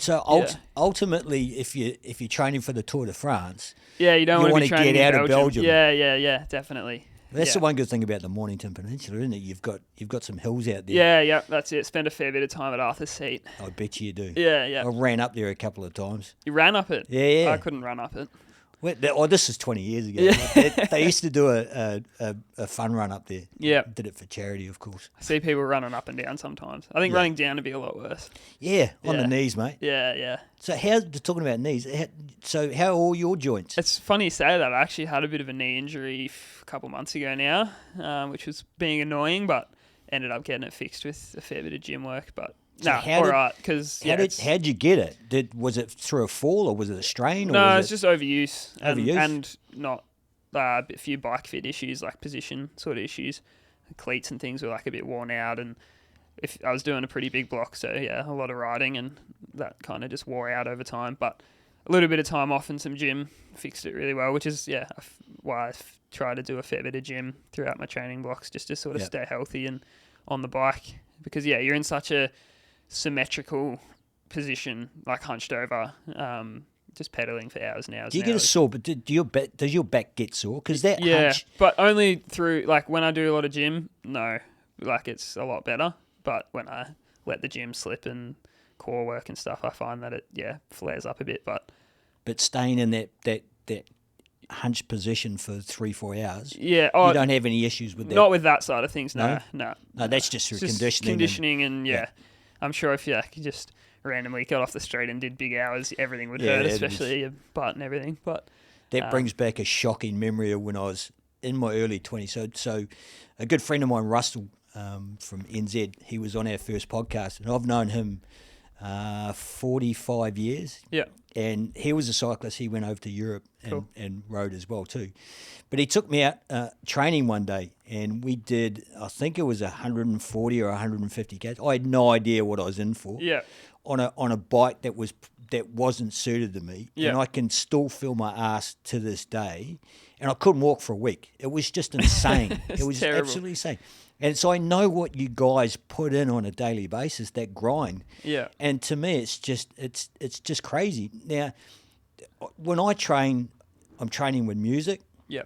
Ultimately, if you're training for the Tour de France, Yeah, you don't you want to be wanna training get in out of Belgium. Belgium. Yeah, definitely. that's Yeah. the one good thing about the Mornington Peninsula, isn't it? You've got some hills out there. Yeah, that's it. Spend a fair bit of time at Arthur's Seat. I bet you do. Yeah. I ran up there a couple of times. You ran up it? Yeah. I couldn't run up it. This is 20 years ago. Yeah. They used to do a fun run up there. Yeah. Did it for charity, of course. I see people running up and down sometimes. I think running down would be a lot worse. Yeah, on Yeah. the knees, mate. Yeah. So talking about knees, how are all your joints? It's funny you say that. I actually had a bit of a knee injury a couple months ago now, which was being annoying, but ended up getting it fixed with a fair bit of gym work. But So no, how all right. Because how'd you get it? Was it through a fall or was it a strain? no, or it's just overuse. Overuse? And not a few bike fit issues, like position sort of issues. Cleats and things were like a bit worn out, and if I was doing a pretty big block, so yeah, a lot of riding, and that kind of just wore out over time. But a little bit of time off and some gym fixed it really well, which is why I try to do a fair bit of gym throughout my training blocks just to sort of stay healthy and on the bike, because you're in such a symmetrical position, like hunched over, just pedaling for hours and hours. Do you and get a hours. sore? But does your back get sore? Because that Yeah, hunch. but only through like when I do a lot of gym. No, like it's a lot better. But when I let the gym slip and core work and stuff, I find that it flares up a bit. But staying in that hunch position for 3-4 hours, yeah, you don't have any issues with that. not with that side of things. No. No, that's just through It's just conditioning. conditioning and yeah. I'm sure if you just randomly got off the street and did big hours, everything would Yeah, hurt, it especially your butt and everything. But That brings back a shocking memory of when I was in my early 20s. So a good friend of mine, Russell, from NZ, he was on our first podcast, and I've known him 45 years. yeah, And he was a cyclist. He went over to Europe Cool. and rode as well too. But he took me out training one day, and we did, I think it was 140 or 150 k's. I had no idea what I was in for. yeah, On a bike that wasn't suited to me, Yeah. and I can still feel my ass to this day, and I couldn't walk for a week. It was just insane. It's It was terrible. absolutely insane. And so I know what you guys put in on a daily basis, that grind. yeah. And to me, it's just crazy. Now, when I train, I'm training with music. Yeah.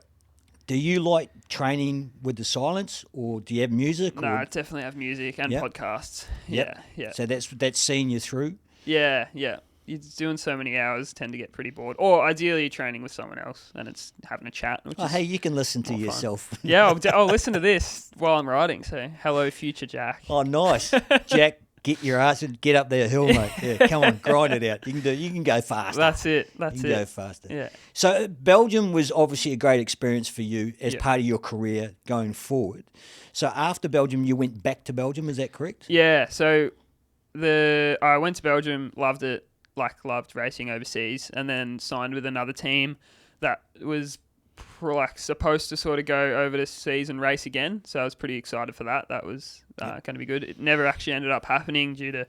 Do you like training with the silence, or do you have music? No, or, I definitely have music and Yep. podcasts. Yep. Yeah. So that's seeing you through. Yeah. You're doing so many hours, tend to get pretty bored. Or ideally, you're training with someone else and it's having a chat. Which Oh, is hey, you can listen to more fun. yourself. Yeah, I'll listen to this while I'm riding. So, hello, future Jack. Oh, nice, Jack. Get your ass and get up that hill, mate. Yeah, come on, grind it out. You can go faster. That's it. you can go faster. Yeah. So Belgium was obviously a great experience for you as Yeah. part of your career going forward. So after Belgium, you went back to Belgium. Is that correct? Yeah. So, I went to Belgium, loved it, loved racing overseas, and then signed with another team that was supposed to sort of go overseas and race again. So I was pretty excited for that. That was going to be good. It never actually ended up happening due to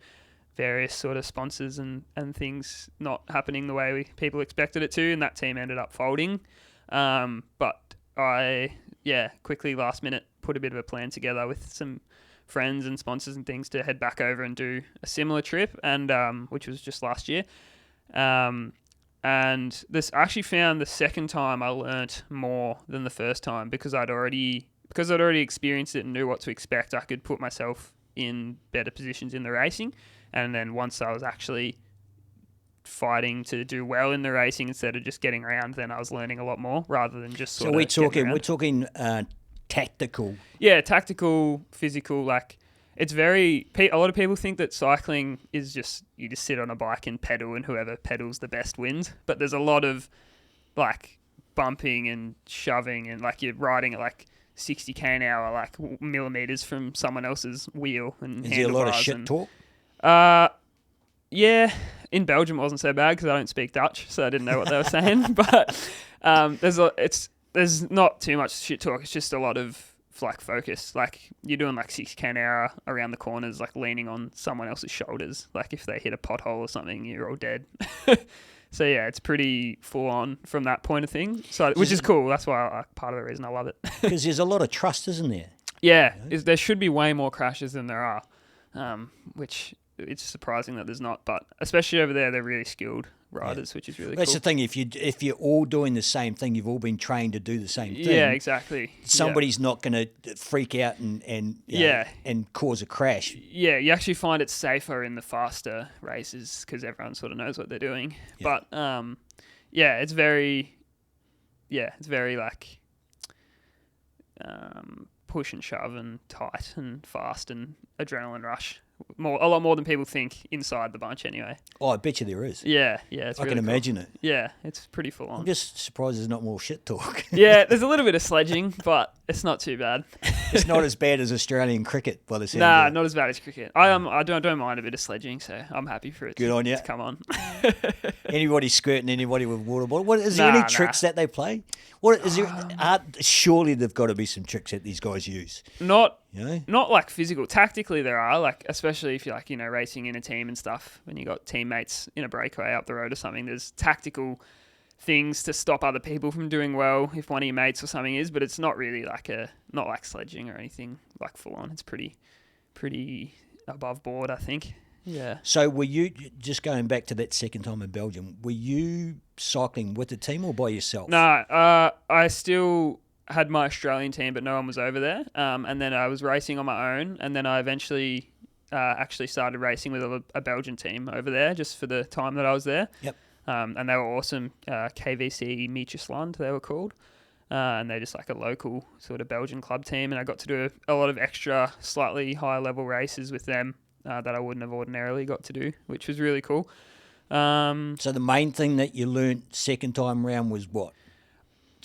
various sort of sponsors and things not happening the way people expected it to, and that team ended up folding. But I, quickly last minute put a bit of a plan together with some friends and sponsors and things to head back over and do a similar trip, and which was just last year. And this I actually found the second time I learnt more than the first time because I'd already experienced it and knew what to expect. I could put myself in better positions in the racing, and then once I was actually fighting to do well in the racing instead of just getting around, then I was learning a lot more rather than just sort So of we're getting talking around. tactical. Yeah, tactical, physical, it's a lot of people think that cycling is just, you just sit on a bike and pedal and whoever pedals the best wins. But there's a lot of bumping and shoving and you're riding at 60k an hour, millimeters from someone else's wheel and Is there a lot of handlebars shit and, talk? Yeah, in Belgium it wasn't so bad because I don't speak Dutch, so I didn't know what they were saying. But there's not too much shit talk. It's just a lot of focus. You're doing 60k an hour around the corners, leaning on someone else's shoulders. If they hit a pothole or something, you're all dead. So yeah, it's pretty full on from that point of thing. So which is cool. That's why part of the reason I love it. Because there's a lot of trust, isn't there? Yeah, there should be way more crashes than there are, which it's surprising that there's not. But especially over there, they're really skilled riders, which is really That's cool. the thing. If you're all doing the same thing, you've all been trained to do the same thing. Yeah, exactly. Somebody's not going to freak out and cause a crash. Yeah, you actually find it safer in the faster races because everyone sort of knows what they're doing. Yeah. But it's very push and shove and tight and fast and adrenaline rush. A lot more than people think inside the bunch anyway. Oh, I bet you there is. Yeah, it's I really can cool. imagine it. Yeah, it's pretty full on. I'm just surprised there's not more shit talk. Yeah, there's a little bit of sledging, but it's not too bad. It's not as bad as Australian cricket by the sound Nah, of it. not as bad as cricket. I don't mind a bit of sledging, so I'm happy for it. Good on ya. to come on. Anybody skirting anybody with water bottle. What is there any Nah. tricks that they play? What is there? Surely there've got to be some tricks that these guys use. Not You know? not physical. Tactically, there are especially if you're racing in a team and stuff. When you got teammates in a breakaway up the road or something, there's tactical things to stop other people from doing well if one of your mates or something is. But it's not really not like sledging or anything full on. It's pretty above board, I think. Yeah. So were you, just going back to that second time in Belgium, were you cycling with the team or by yourself? No, I still had my Australian team, but no one was over there. And then I was racing on my own, and then I eventually actually started racing with a Belgian team over there just for the time that I was there. Yep. And they were awesome. KVC Mietjesland, they were called. And they're just like a local sort of Belgian club team. And I got to do a lot of extra, slightly higher level races with them that I wouldn't have ordinarily got to do, which was really cool. So the main thing that you learned second time round was what?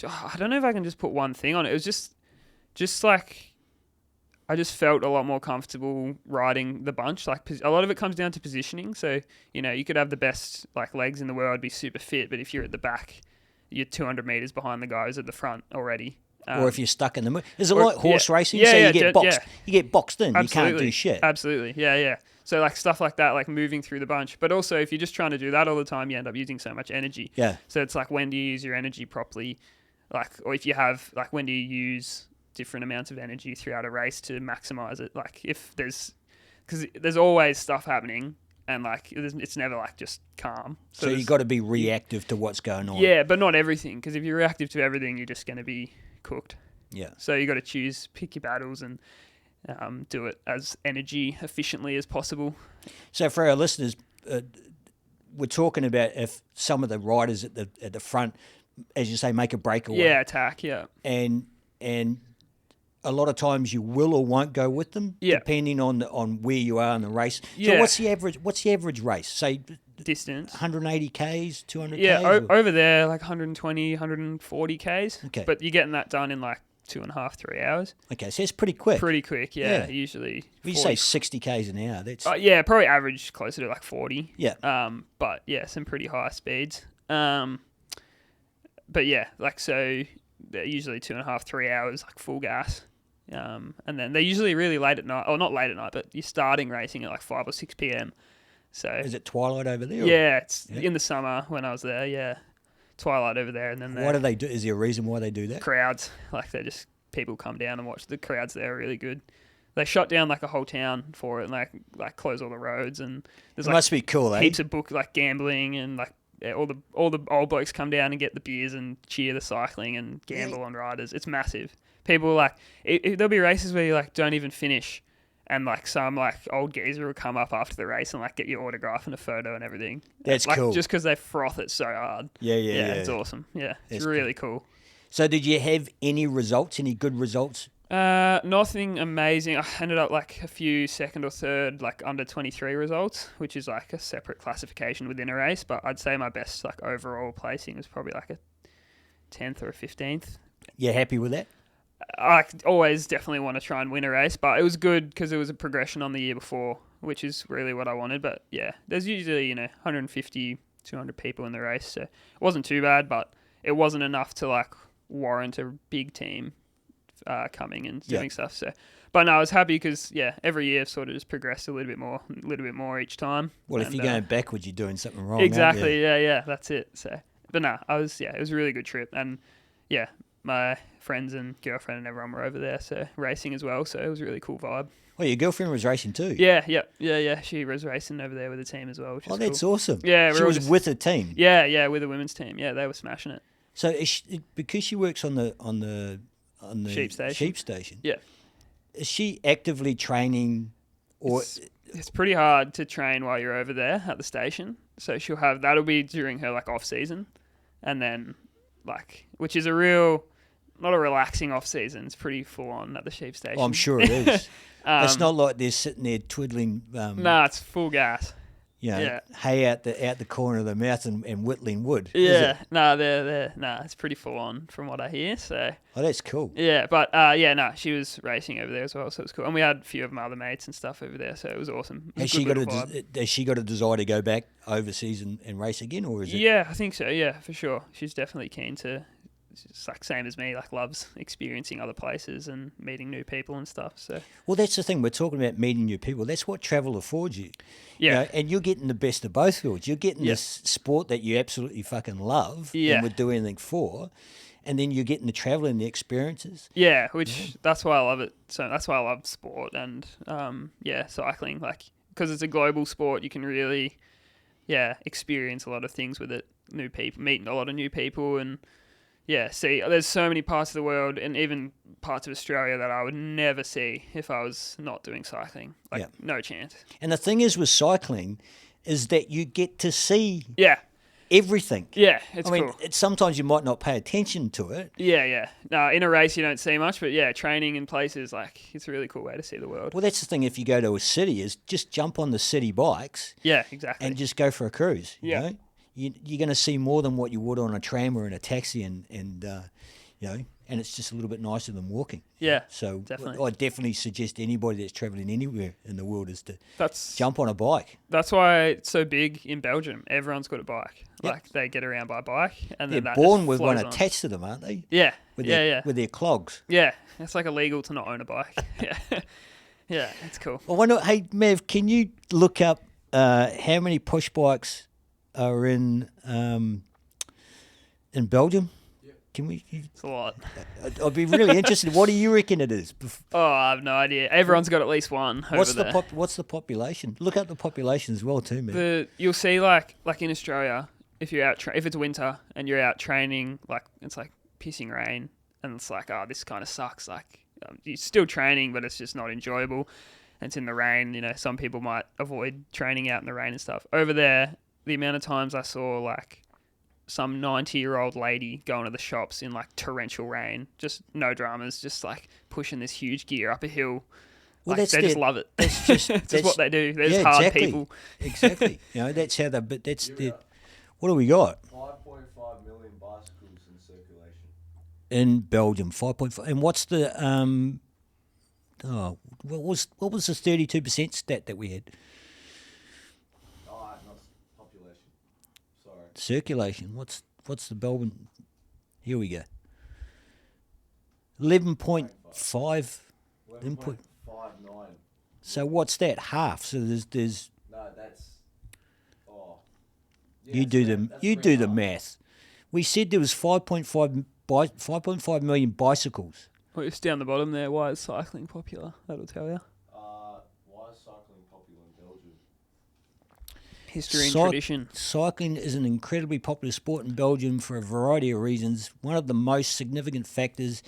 I don't know if I can just put one thing on it. It was just like I just felt a lot more comfortable riding the bunch. Like a lot of it comes down to positioning. So, you know, you could have the best like legs in the world, be super fit, but if you're at the back, you're 200 meters behind the guys at the front already. Or if you're stuck in the middle. Is it like horse racing? Yeah, so yeah, you get boxed. yeah. You get boxed in. Absolutely. You can't do shit. Absolutely. Yeah. So like stuff like that, like moving through the bunch. But also if you're just trying to do that all the time, you end up using so much energy. Yeah. So it's like, when do you use your energy properly? Like, or if you have, like, when do you use different amounts of energy throughout a race to maximize it? Like because there's always stuff happening, and like it's never like just calm. So you've got to be reactive to what's going on. Yeah, but not everything, because if you're reactive to everything, you're just going to be cooked. Yeah. So you got to pick your battles and do it as energy efficiently as possible. So for our listeners, we're talking about if some of the riders at the front, as you say, make a breakaway. Yeah, attack. Yeah. And a lot of times you will or won't go with them, depending on where you are in the race. Yeah. So what's the average race? Say distance. 180 Ks, 200 Ks? Yeah, over there, like 120, 140 Ks. Okay. But you're getting that done in like 2.5, 3 hours. Okay, so it's pretty quick. Pretty quick, yeah. Usually. If you say 60 Ks an hour, that's... yeah, probably average closer to like 40. Yeah. But yeah, some pretty high speeds. But yeah, like, so they're usually 2.5, 3 hours, like full gas. And then they're usually really late at night, or not late at night, but you're starting racing at like 5 or 6 p.m. So is it twilight over there? Yeah, it's in the summer when I was there. Yeah, twilight over there, and then why do they do? Is there a reason why they do that? Crowds, like they're just people come down and watch. The crowds there are really good. They shut down like a whole town for it, and like close all the roads, and there's it must be cool, eh? Heaps of like gambling, and like all the old blokes come down and get the beers and cheer the cycling and gamble on riders. It's massive. People like there'll be races where you like don't even finish, and like some like old geezer will come up after the race and like get your autograph and a photo and everything. That's like, cool. Just because they froth it so hard. Yeah. It's awesome. Yeah, it's really cool. So did you have any results? Any good results? Nothing amazing. I ended up like a few second or third, like under 23 results, which is like a separate classification within a race. But I'd say my best like overall placing was probably like a 10th or a 15th. You happy with that? I always definitely want to try and win a race, but it was good because it was a progression on the year before, which is really what I wanted. But yeah, there's usually 150, 200 people in the race, so it wasn't too bad, but it wasn't enough to like warrant a big team coming and doing stuff. So, but no, I was happy because every year I've sort of just progressed a little bit more each time. Well, if you're going backwards, you're doing something wrong. Exactly. Yeah, that's it. So, but no, it was a really good trip, and yeah, my friends and girlfriend and everyone were over there, so racing as well. So it was a really cool vibe. Well, your girlfriend was racing too. Yeah. She was racing over there with the team as well. Which is that's cool. awesome. Yeah, she was with a team. Yeah, with the women's team. Yeah, they were smashing it. So because she works on the sheep station. Yeah. Is she actively training, or it's pretty hard to train while you're over there at the station. So that'll be during her like off season, and then like, which is not a relaxing off season. It's pretty full on at the sheep station. Oh, I'm sure it is. It's not like they're sitting there twiddling. It's full gas. Hay out the corner of the mouth and whittling wood. Yeah, it's pretty full on from what I hear. So. Oh, that's cool. Yeah, but she was racing over there as well, so it was cool. And we had a few of my other mates and stuff over there, so it was awesome. Has she got a desire to go back overseas and race again, or is it? Yeah, I think so. Yeah, for sure. She's definitely keen to. It's like same as me, like loves experiencing other places and meeting new people and stuff. So well, that's the thing, we're talking about meeting new people. That's what travel affords you. Yeah, and you're getting the best of both worlds. You're getting this sport that you absolutely fucking love and would do anything for, and then you're getting the travel and the experiences. Yeah, that's why I love it. So that's why I love sport and cycling. Like because it's a global sport, you can really, experience a lot of things with it. New people, meeting a lot of new people, and see, there's so many parts of the world and even parts of Australia that I would never see if I was not doing cycling. Like, no chance. And the thing is with cycling is that you get to see everything. Yeah, it's cool. Sometimes you might not pay attention to it. Yeah. No, in a race you don't see much, but training in places, like, it's a really cool way to see the world. Well, that's the thing. If you go to a city, is just jump on the city bikes. Yeah, exactly. And just go for a cruise. Yeah. You know? You're going to see more than what you would on a tram or in a taxi, and it's just a little bit nicer than walking. Yeah, so definitely. I definitely suggest anybody that's travelling anywhere in the world is to jump on a bike. That's why it's so big in Belgium. Everyone's got a bike. Yep. Like, they get around by bike, and then they're born with one attached to them, aren't they? Yeah, with their clogs. Yeah, it's like illegal to not own a bike. Yeah, it's cool. I wonder, hey Mav, can you look up how many push bikes are in Belgium? Yep. Can we? It's a lot. I'd be really interested. What do you reckon it is? Oh, I have no idea. Everyone's got at least one. What's the population? Look up the population as well, too, man. You'll see like in Australia, if you're out if it's winter and you're out training, like, it's like pissing rain, and it's like, oh, this kind of sucks. Like, you're still training, but it's just not enjoyable. And it's in the rain. You know, some people might avoid training out in the rain and stuff. Over there, the amount of times I saw, like, some 90-year-old lady going to the shops in, like, torrential rain, just no dramas, just, like, pushing this huge gear up a hill. Well, like, they just love it. That's just that's what they do. They're just hard people. Exactly. You know, that's how what do we got? 5.5 million bicycles in circulation. In Belgium, 5.5. And what's the what was the 32% stat that we had? Not population. Sorry. Circulation. What's the Belgian? Here we go. 11.5. 11.59. So what's that? Half. So there's. No, that's. Oh. Yeah, you do the math. We said there was 5.5 million bicycles. Well, it's down the bottom there. Why is cycling popular? That'll tell you. Why is cycling popular in Belgium? History and tradition. Cycling is an incredibly popular sport in Belgium for a variety of reasons. One of the most significant factors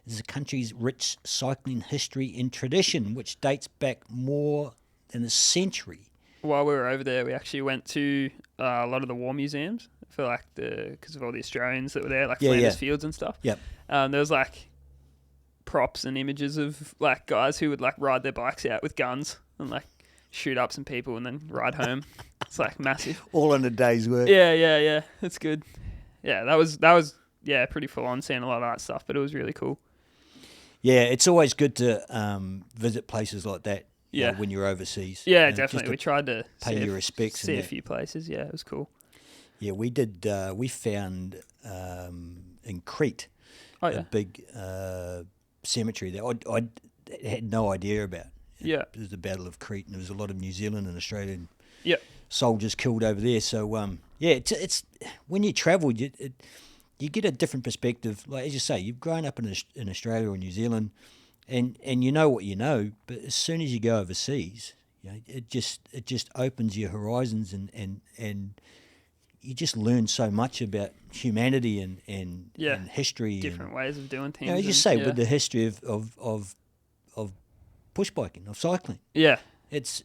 is the country's rich cycling history and tradition, which dates back more than a century. While we were over there, we actually went to a lot of the war museums for, like, because of all the Australians that were there, like Flanders Fields and stuff. Yep. There was, like, props and images of, like, guys who would, like, ride their bikes out with guns and, like, shoot up some people and then ride home. It's, like, massive. All in a day's work. Yeah. It's good. Yeah, that was pretty full on, seeing a lot of that stuff, but it was really cool. Yeah, it's always good to visit places like that. You know, when you're overseas. Yeah, definitely. We tried to pay your respects. See a few places. Yeah, it was cool. Yeah, we did. We found in Crete a big cemetery that I had no idea about. Yeah, it was the Battle of Crete, and there was a lot of New Zealand and Australian soldiers killed over there. So it's when you travel, you get a different perspective. Like, as you say, you've grown up in Australia or New Zealand, and you know what you know. But as soon as you go overseas, you know, it just opens your horizons, and you just learn so much about humanity and history, different ways of doing things. You know, as you say, with the history of push biking, of cycling. Yeah, it's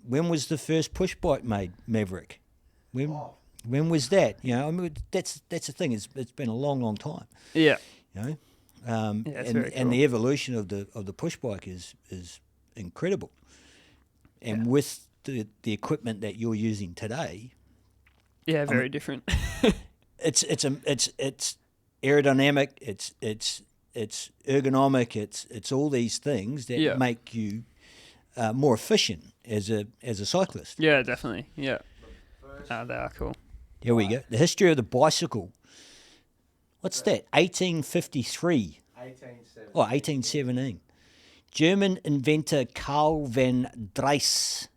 when was the first push bike made, Maverick? When was that? You know, I mean, that's the thing. It's been a long time. Yeah. You know, very cool. And the evolution of the push bike is incredible. And with the equipment that you're using today, very different. it's aerodynamic. It's ergonomic. It's all these things that make you more efficient as a cyclist. Yeah, definitely. Yeah. They are cool. Here we go. The history of the bicycle. What's that? 1853. 1817. Oh, 1817. German inventor Karl van Dries,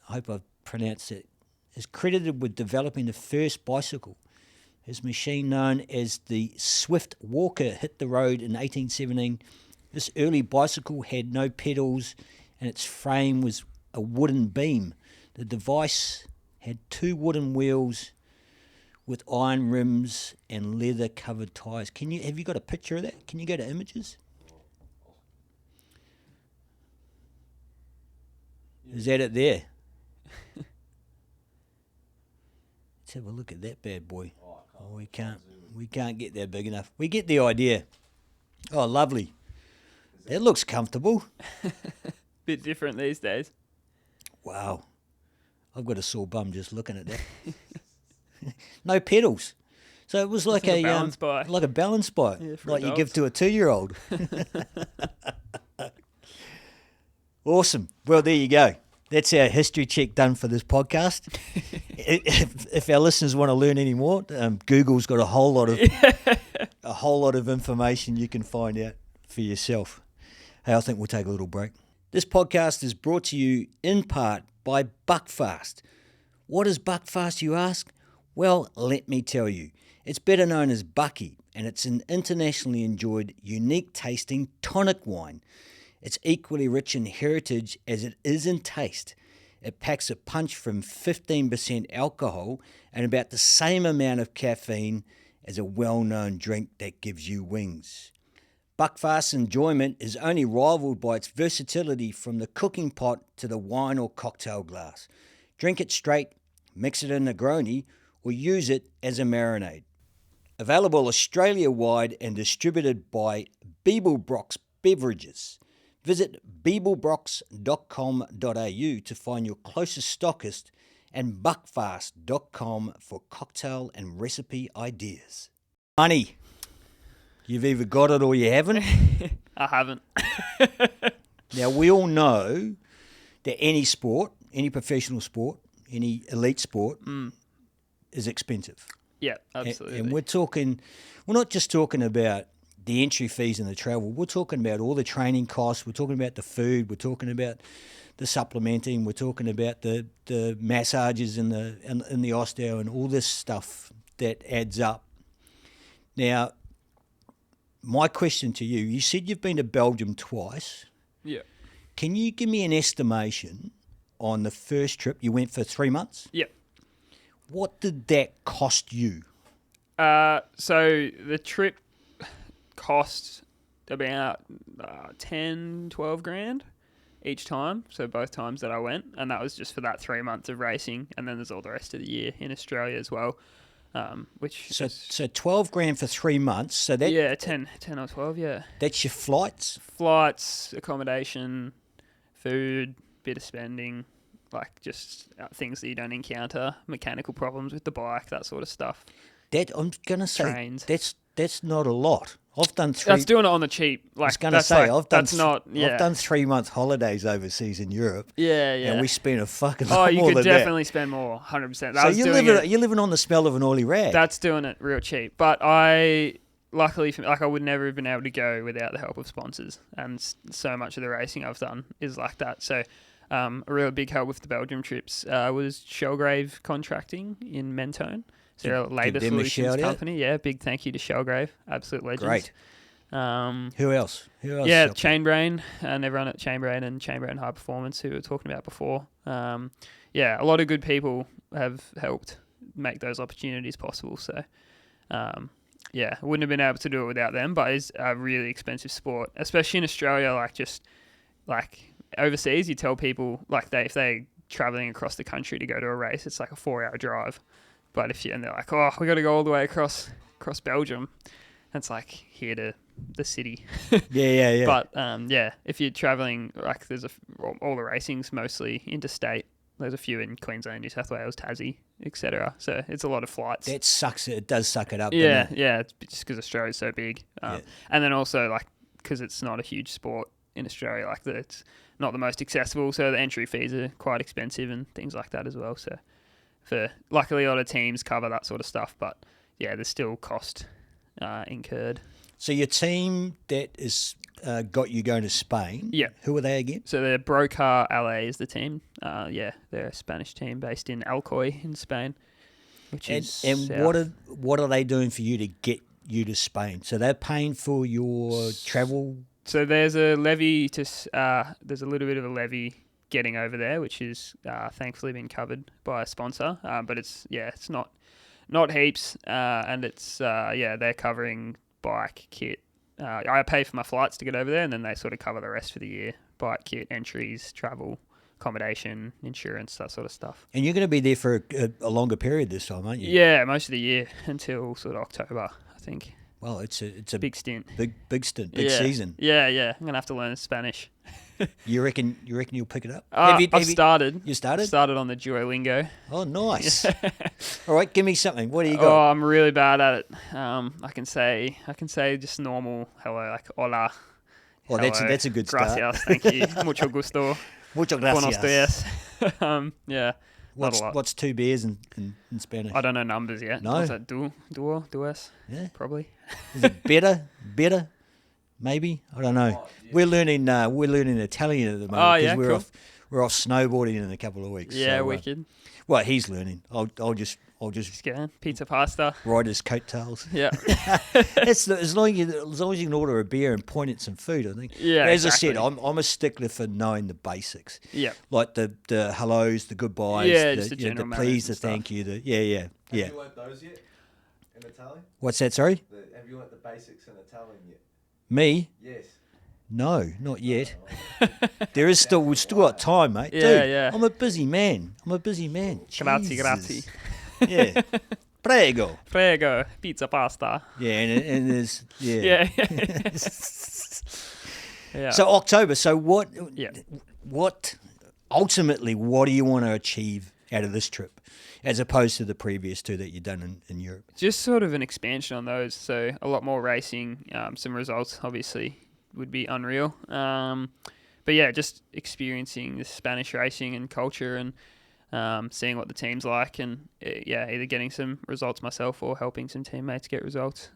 I hope I've pronounced it, is credited with developing the first bicycle. His machine, known as the Swift Walker, hit the road in 1817. This early bicycle had no pedals, and its frame was a wooden beam. The device had 2 wooden wheels with iron rims and leather-covered tyres. Have you got a picture of that? Can you go to images? Is that it there? Let's have a look at that bad boy. Oh, we can't get that big enough. We get the idea. Oh, lovely. That looks comfortable. Bit different these days. Wow. I've got a sore bum just looking at that. No pedals. So it was like like a a balance bike. like a balance bike, Yeah, for like you give adults. to a 2-year-old. Awesome. Well, there you go. That's our history check done for this podcast. If our listeners want to learn any more, Google's got a whole lot of information you can find out for yourself. Hey, I think we'll take a little break. This podcast is brought to you in part by Buckfast. What is Buckfast, you ask? Well, let me tell you. It's better known as Bucky, and it's an internationally enjoyed, unique tasting tonic wine. It's equally rich in heritage as it is in taste. It packs a punch from 15% alcohol and about the same amount of caffeine as a well-known drink that gives you wings. Buckfast's enjoyment is only rivaled by its versatility from the cooking pot to the wine or cocktail glass. Drink it straight, mix it in a Negroni, or use it as a marinade. Available Australia-wide and distributed by Beeblebrox Beverages. Visit beeblebrox.com.au to find your closest stockist and buckfast.com for cocktail and recipe ideas. Money. You've either got it or you haven't. I haven't. Now, we all know that any sport, any professional sport, any elite sport is expensive. Yeah, absolutely. And we're not just talking about the entry fees and the travel. We're talking about all the training costs. We're talking about the food. We're talking about the supplementing. We're talking about the massages in the osteo and all this stuff that adds up. Now, my question to you, you said you've been to Belgium twice. Yeah. Can you give me an estimation on the first trip? You went for 3 months. Yeah. What did that cost you? So the trip cost about 10, 12 grand each time. So both times that I went, and that was just for that 3 months of racing. And then there's all the rest of the year in Australia as well. So 12 grand for 3 months. So that 10 or 12, yeah. that's your flights. Flights, accommodation, food, bit of spending, like just things that you don't encounter, mechanical problems with the bike, that sort of stuff. That I'm gonna say Trains. that's not a lot. I've done 3. That's doing it on the cheap. Like, I was gonna that's say like, I've done 3 month holidays overseas in Europe. Yeah, yeah. And we spent a fucking Oh, lot you more could than definitely spend more, 100%. that. So you're living on the smell of an oily rag. That's doing it real cheap. But luckily, I would never have been able to go without the help of sponsors. And so much of the racing I've done is like that. So a real big help with the Belgium trips was Shellgrave Contracting in Mentone. So they're a labour them a solutions shout out. company. Yeah, big thank you to Shellgrave. Absolute legends. Great. Who else? Yeah, Chainbrain and everyone at Chainbrain and Chainbrain High Performance who we were talking about before. Yeah, a lot of good people have helped make those opportunities possible. So, yeah, I wouldn't have been able to do it without them, but it's a really expensive sport, especially in Australia. Like overseas, you tell people if they're traveling across the country to go to a race, it's like a 4-hour drive. But and they're like, oh, we got to go all the way across Belgium. It's like here to the city. Yeah. But yeah, if you're traveling, like there's all the racing's mostly interstate. There's a few in Queensland, New South Wales, Tassie, etc. So it's a lot of flights. That sucks. It does suck it up. Yeah, doesn't it? yeah. It's just because Australia's so big, Yeah. and then also because it's not a huge sport in Australia, it's not the most accessible. So the entry fees are quite expensive and things like that as well. So luckily a lot of teams cover that sort of stuff, but yeah, there's still cost incurred. So your team that is got you going to Spain. Yeah. Who are they again? So the Brocar LA is the team. Yeah, they're a Spanish team based in Alcoy in Spain, which is And south. what are they doing for you to get you to Spain? So they're paying for your travel. So there's a levy there's a little bit of a levy getting over there, which is thankfully been covered by a sponsor. But it's not heaps, and it's they're covering bike, kit. I pay for my flights to get over there, and then they sort of cover the rest for the year: bike, kit, entries, travel, accommodation, insurance, that sort of stuff. And you're going to be there for a longer period this time, aren't you? Yeah, most of the year until sort of October, I think. Well, it's a Big stint. big stint, big season. Yeah. I'm gonna have to learn Spanish. You reckon you'll pick it up? I've started. You started? Started on the Duolingo. Oh, nice. All right, give me something. What do you got? Oh, I'm really bad at it. I can say just normal hello, like hola. Oh, that's a good start. Gracias, thank you. Mucho gusto. Muchas Buenos gracias. dias. Yeah. Not a lot. What's 2 beers in Spanish? I don't know numbers yet. No? What's that? Duos? Yeah. Probably. Is it better? Maybe? I don't know. Oh, yeah. We're learning Italian at the moment. Oh, yeah, 'cause cool. We're off snowboarding in a couple of weeks. Yeah, so, wicked. Well, he's learning. I'll just Just going. Pizza pasta. ride his coattails. Yeah. As long as you can order a beer and point at some food, I think. Yeah, As exactly. I said, I'm a stickler for knowing the basics. Yeah. Like the hellos, the goodbyes, Yeah, the, just the you know, general the please, the manners and thank you, the yeah. Have you learnt those yet in Italian? What's that? Sorry, Have you learnt the basics in Italian yet? me? Yes. No, not yet. We've still got time, mate. Yeah, Dude, yeah. I'm a busy man. Grazie. Jesus. Yeah. Prego. Prego. Pizza pasta. Yeah, and there's yeah. Yeah. Yeah. So October. So what? Yeah. What ultimately? What do you want to achieve out of this trip, as opposed to the previous 2 that you've done in Europe? Just sort of an expansion on those. So a lot more racing, some results obviously would be unreal. But yeah, just experiencing the Spanish racing and culture and seeing what the team's like and either getting some results myself or helping some teammates get results.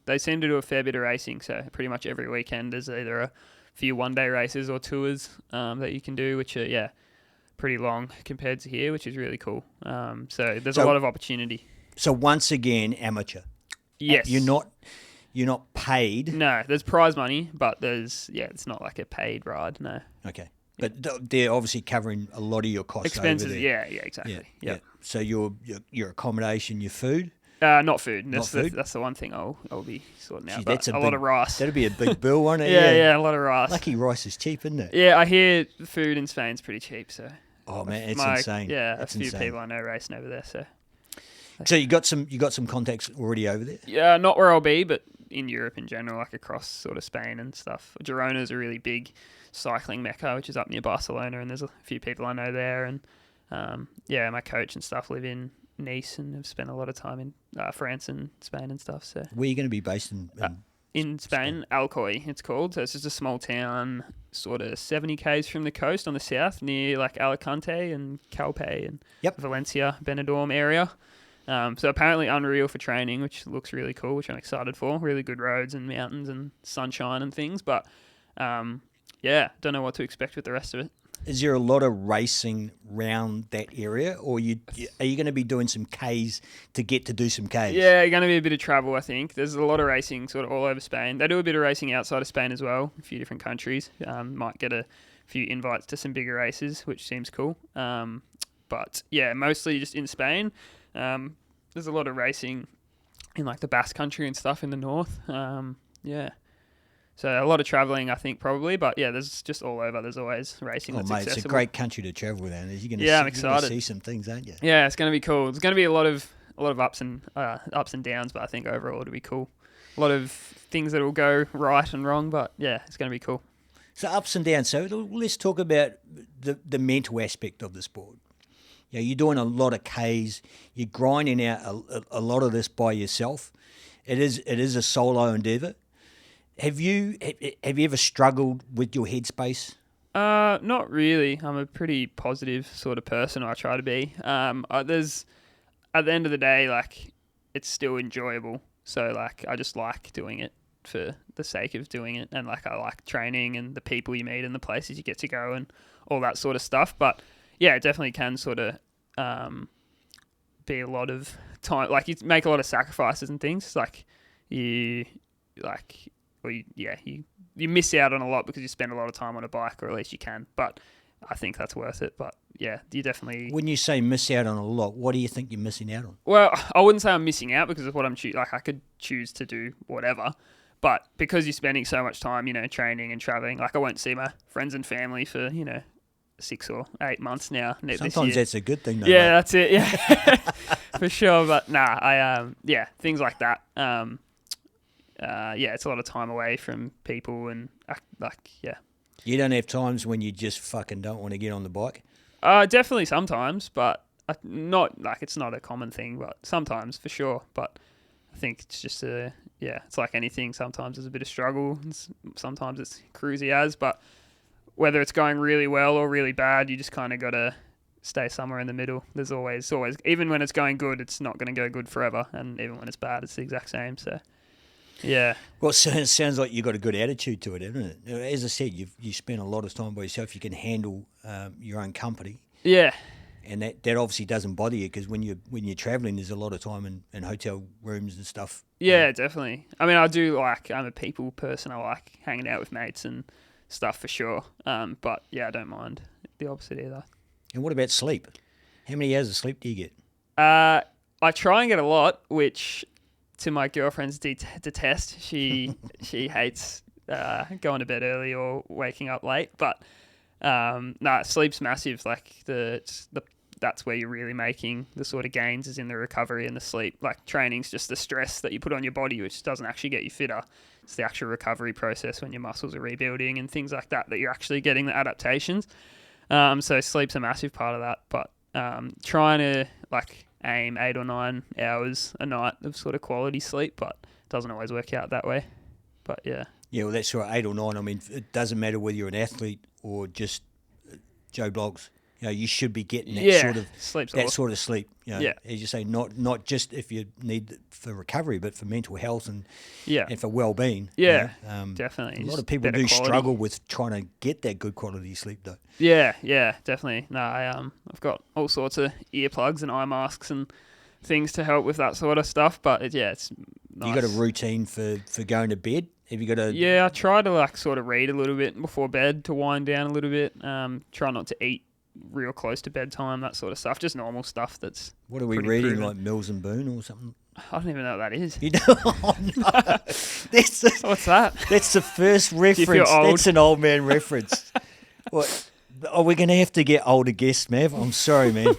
They seem to do a fair bit of racing, so pretty much every weekend there's either a few one-day races or tours that you can do, which are, pretty long compared to here, which is really cool. So there's a lot of opportunity. So once again, amateur. Yes. You're not paid. No, there's prize money, but it's not like a paid ride, no. Okay. But they're obviously covering a lot of your costs. Expenses, over there. yeah, exactly. Yeah. Yep. So your accommodation, your food. Not food. That's Not food? that's the one thing I'll be sorting out. Gee, But that's a lot of rice. That'd be a big bill, wouldn't it? Yeah, a lot of rice. Lucky rice is cheap, isn't it? Yeah, I hear food in Spain's pretty cheap, so. Oh man, it's insane. Yeah, it's a few insane. people I know racing over there, so. So you got some contacts already over there. Yeah, not where I'll be, but in Europe in general, like across sort of Spain and stuff. Girona's a really big cycling mecca, which is up near Barcelona, and there's a few people I know there. And my coach and stuff live in Nice and have spent a lot of time in France and Spain and stuff. So Where are you going to be based in Spain, Alcoy, it's called. So it's just a small town, sort of 70 k's from the coast on the south, near like Alicante and Calpe and Valencia, Benidorm area. So apparently unreal for training, which looks really cool, which I'm excited for. Really good roads and mountains and sunshine and things. But don't know what to expect with the rest of it. Is there a lot of racing round that area, or are you going to be doing some Ks to get to do some Ks? Yeah, going to be a bit of travel, I think. There's a lot of racing sort of all over Spain. They do a bit of racing outside of Spain as well, a few different countries. Might get a few invites to some bigger races, which seems cool. But yeah, mostly just in Spain. There's a lot of racing in like the Basque Country and stuff in the north. So a lot of travelling, I think, probably. But yeah, there's just all over. There's always racing that's mate, accessible. it's a great country to travel down. You're going I'm to excited. see some things, aren't you? Yeah, it's going to be cool. There's going to be a lot of ups and downs, but I think overall it'll be cool. A lot of things that will go right and wrong, but yeah, it's going to be cool. So ups and downs. So let's talk about the mental aspect of the sport. You know, you're doing a lot of Ks. You're grinding out a lot of this by yourself. It is a solo endeavour. Have you ever struggled with your headspace? Not really. I'm a pretty positive sort of person. I try to be. There's at the end of the day, like it's still enjoyable. So like I just like doing it for the sake of doing it, and like I like training and the people you meet and the places you get to go and all that sort of stuff. But yeah, it definitely can sort of be a lot of time. Like you make a lot of sacrifices and things. Like you miss out on a lot because you spend a lot of time on a bike, or at least you can. But I think that's worth it. But yeah, you definitely. When you say miss out on a lot, what do you think you're missing out on? Well, I wouldn't say I'm missing out because of what I'm like. I could choose to do whatever, but because you're spending so much time, training and traveling, like I won't see my friends and family for 6 or 8 months now. Sometimes that's a good thing, though. Yeah, mate. that's it. Yeah, for sure. But nah, things like that. It's a lot of time away from people and You don't have times when you just fucking don't want to get on the bike. Definitely sometimes, but not like it's not a common thing, but sometimes for sure. But I think it's just it's like anything. Sometimes there's a bit of struggle, and sometimes it's cruisy as. But whether it's going really well or really bad, you just kind of got to stay somewhere in the middle. There's always, even when it's going good, it's not going to go good forever, and even when it's bad, it's the exact same. So. Yeah. Well, it sounds like you've got a good attitude to it, isn't it? As I said, you spend a lot of time by yourself. You can handle your own company. Yeah. And that obviously doesn't bother you because when you're traveling, there's a lot of time in hotel rooms and stuff. Yeah, definitely. I mean, I'm a people person. I like hanging out with mates and stuff for sure. But yeah, I don't mind the opposite either. And what about sleep? How many hours of sleep do you get? I try and get a lot, which to my girlfriend's detest. She hates going to bed early or waking up late. But sleep's massive. Like that's where you're really making the sort of gains is in the recovery and the sleep. Like training's just the stress that you put on your body, which doesn't actually get you fitter. It's the actual recovery process when your muscles are rebuilding and things like that you're actually getting the adaptations. So sleep's a massive part of that. But trying to aim 8 or 9 hours a night of sort of quality sleep, but it doesn't always work out that way. But yeah. Yeah, well, that's right, 8 or 9. I mean, it doesn't matter whether you're an athlete or just Joe Bloggs. You should be getting that sort of sleep. Yeah. As you say, not just if you need it for recovery, but for mental health and for well-being. Yeah, definitely. A lot of people do struggle with trying to get that good quality sleep, though. Yeah, definitely. No, I've got all sorts of earplugs and eye masks and things to help with that sort of stuff. But it's nice. You got a routine for going to bed? Have you got a? Yeah, I try to sort of read a little bit before bed to wind down a little bit. Try not to eat real close to bedtime, that sort of stuff. Just normal stuff that's. What are we reading, proven. Like Mills and Boone or something? I don't even know what that is. You don't? Oh, no. What's that? That's the first reference. That's an old man reference. What? Are we going to have to get older guests, Mav? I'm sorry, man.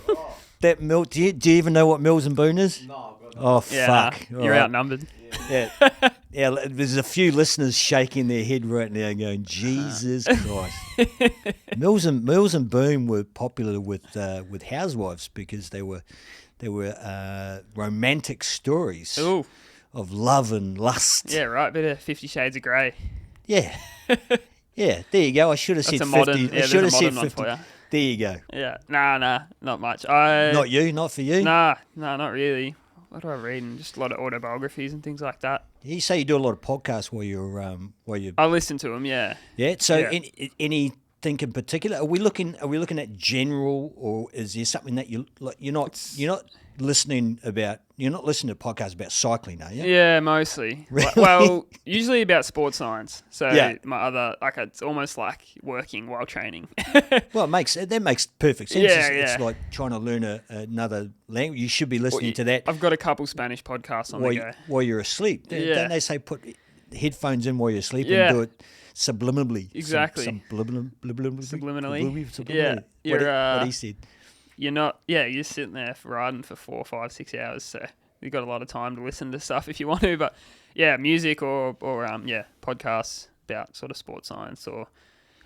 That Mill. Do you even know what Mills and Boone is? No, I've got no. Oh, fuck. You're outnumbered. Yeah. Yeah, there's a few listeners shaking their head right now going, Jesus Christ. Mills and Boone were popular with housewives because they were romantic stories of love and lust. Yeah, right. Bit of 50 Shades of Grey. Yeah. Yeah, there you go. I should have said 50. I should have said 50. There you go. Yeah. Nah, not much. Not you? Not for you? Nah, not really. What do I read? Just a lot of autobiographies and things like that. You say you do a lot of podcasts while you're I listen to them, yeah. Yeah. So anything in particular? Are we looking at general, or is there something that you're not listening about? You're not listening to podcasts about cycling, are you? Yeah, mostly. Really? Well, usually about sports science. So yeah. My other it's almost like working while training. Well, that makes perfect sense. Yeah, it's like trying to learn another language. You should be listening to that. I've got a couple Spanish podcasts on the go. While you're asleep. Don't they say put headphones in while you're asleep and do it subliminally? Exactly. Subliminally. Yeah. What he said. You're not. Yeah, you're sitting there riding for 4, 5, 6 hours, so you've got a lot of time to listen to stuff if you want to. But yeah, music or podcasts about sort of sports science or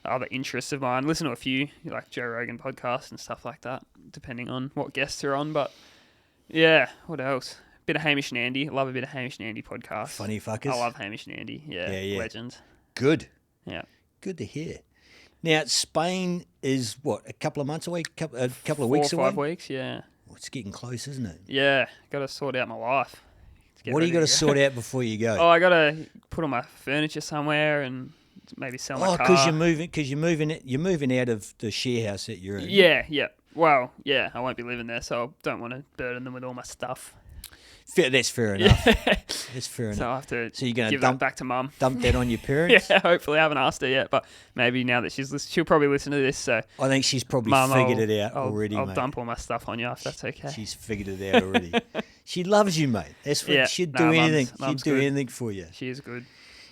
other interests of mine. Listen to a few like Joe Rogan podcasts and stuff like that, depending on what guests are on. But yeah, what else? Bit of Hamish and Andy. I love a bit of Hamish and Andy podcast. Funny fuckers. I love Hamish and Andy. Yeah. Legends. Good. Yeah. Good to hear. Now, Spain is, what, a couple of months away? A couple of weeks away? 4 or 5 weeks, yeah. Well, it's getting close, isn't it? Yeah, got to sort out my life. What do you got to sort out before you go? Oh, I got to put all my furniture somewhere and maybe sell my car. Oh, because you're moving out of the share house that you're in. Yeah. Well, yeah, I won't be living there, so I don't want to burden them with all my stuff. That's fair enough. That's fair So enough. I have to So you're going to give that dump back to mum. that on your parents? Yeah, hopefully I haven't asked her yet, but maybe now that she'll probably listen to this. So I think she's probably mum, figured it out I'll already, mate. dump all my stuff on you if that's okay. She's figured it out already. She loves you, mate. That's what Yeah, she'd nah, do anything. mum's She'd do good. anything for you. She is good.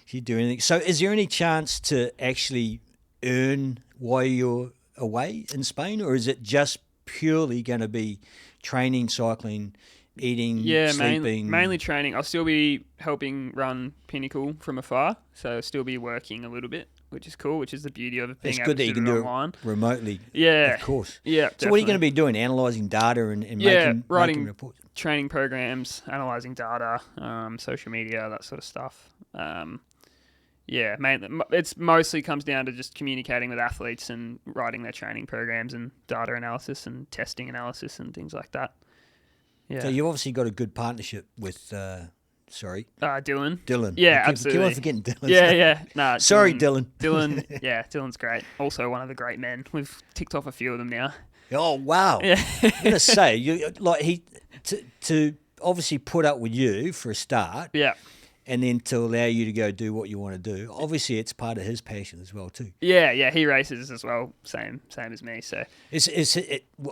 She'd do anything. So, is there any chance to actually earn while you're away in Spain, or is it just purely going to be training, cycling, eating, Yeah, sleeping? mainly training. I'll still be helping run Pinnacle from afar, so I'll still be working a little bit, which is cool, which is the beauty of it being It's able good to that you do can it do online. it remotely. Yeah. Of course. Yeah, So what are you going to definitely. be doing? Analysing data and Yeah, making writing reports? Training programs, analysing data, social media, that sort of stuff. Yeah, it's mostly comes down to just communicating with athletes and writing their training programs and data analysis and testing analysis and things like that. Yeah. So you've obviously got a good partnership with, Dylan. Dylan. Yeah, I keep absolutely. on forgetting Dylan. Yeah. Nah, Sorry, Dylan. Dylan, yeah, Dylan's great. Also one of the great men. We've ticked off a few of them now. Oh, wow. Yeah. I'm going to say, to obviously put up with you for a start, Yeah. and then to allow you to go do what you want to do. Obviously, it's part of his passion as well too. Yeah, he races as well, same as me. So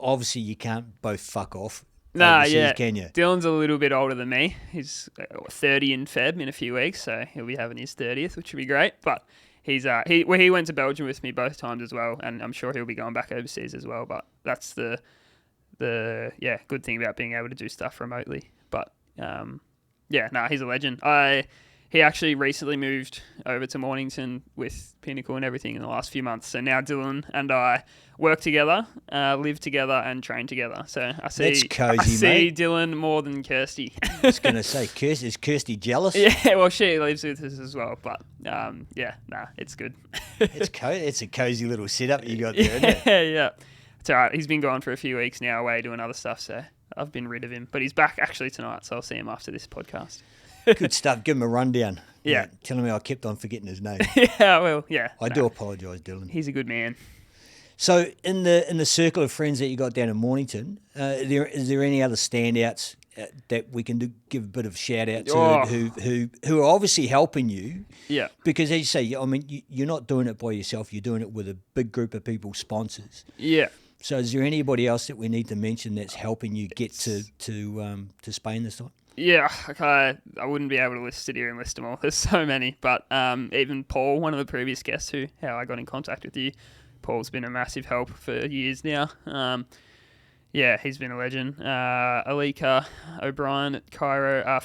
Obviously you can't both fuck off. nah, overseas, yeah. can you? Dylan's a little bit older than me. He's 30 in Feb in a few weeks, so he'll be having his 30th, which will be great. But he went to Belgium with me both times as well, and I'm sure he'll be going back overseas as well. But that's the good thing about being able to do stuff remotely. But he's a legend. He actually recently moved over to Mornington with Pinnacle and everything in the last few months. So now Dylan and I work together, live together, and train together. So I see, That's cozy, mate. Dylan more than Kirsty. I was going to say, is Kirsty jealous? Yeah, well, she lives with us as well. But it's good. It's a cozy little setup you got there, isn't it? Yeah. It's all right. He's been gone for a few weeks now away doing other stuff, so I've been rid of him. But he's back actually tonight, so I'll see him after this podcast. Good stuff. Give him a rundown. Yeah. Tell him I kept on forgetting his name. Yeah, well, yeah. I do apologise, Dylan. He's a good man. So in the circle of friends that you got down in Mornington, is there any other standouts that we can give a bit of shout out to who are obviously helping you? Yeah. Because as you say, I mean, you're not doing it by yourself. You're doing it with a big group of people, sponsors. Yeah. So is there anybody else that we need to mention that's helping you get to Spain this time? Yeah, okay. I wouldn't be able to sit here and list them all. There's so many. But even Paul, one of the previous guests how I got in contact with you, Paul's been a massive help for years now. He's been a legend. Alika O'Brien at Cairo,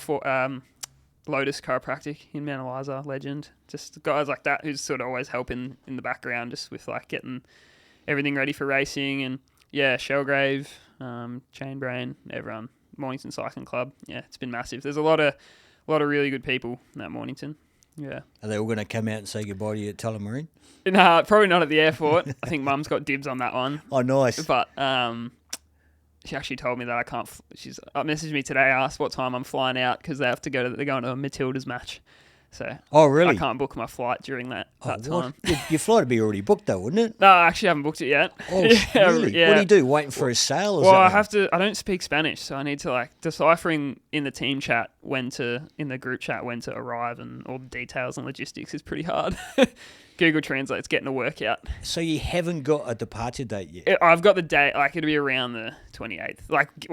Lotus Chiropractic in Mount Eliza, legend. Just guys like that who's sort of always helping in the background just with like getting everything ready for racing. And Shellgrave, Chainbrain, everyone. Mornington Cycling Club. Yeah, it's been massive. There's a lot of really good people at Mornington. Yeah. Are they all going to come out and say goodbye to you at Tullamarine? No, probably not at the airport. I think Mum's got dibs on that one. Oh, nice. But she actually told me that I can't. She's messaged me today, asked what time I'm flying out because they're going to a Matilda's match. So Oh, really? I can't book my flight during that time. Your flight would be already booked, though, wouldn't it? No, I actually haven't booked it yet. Oh, Yeah, really? yeah. What do you do? Waiting for a sale or Well, something? I don't speak Spanish, so I need to deciphering in the team chat in the group chat when to arrive and all the details and logistics is pretty hard. Google Translate's getting a workout. So you haven't got a departure date yet? I've got the date, it'll be around the 28th.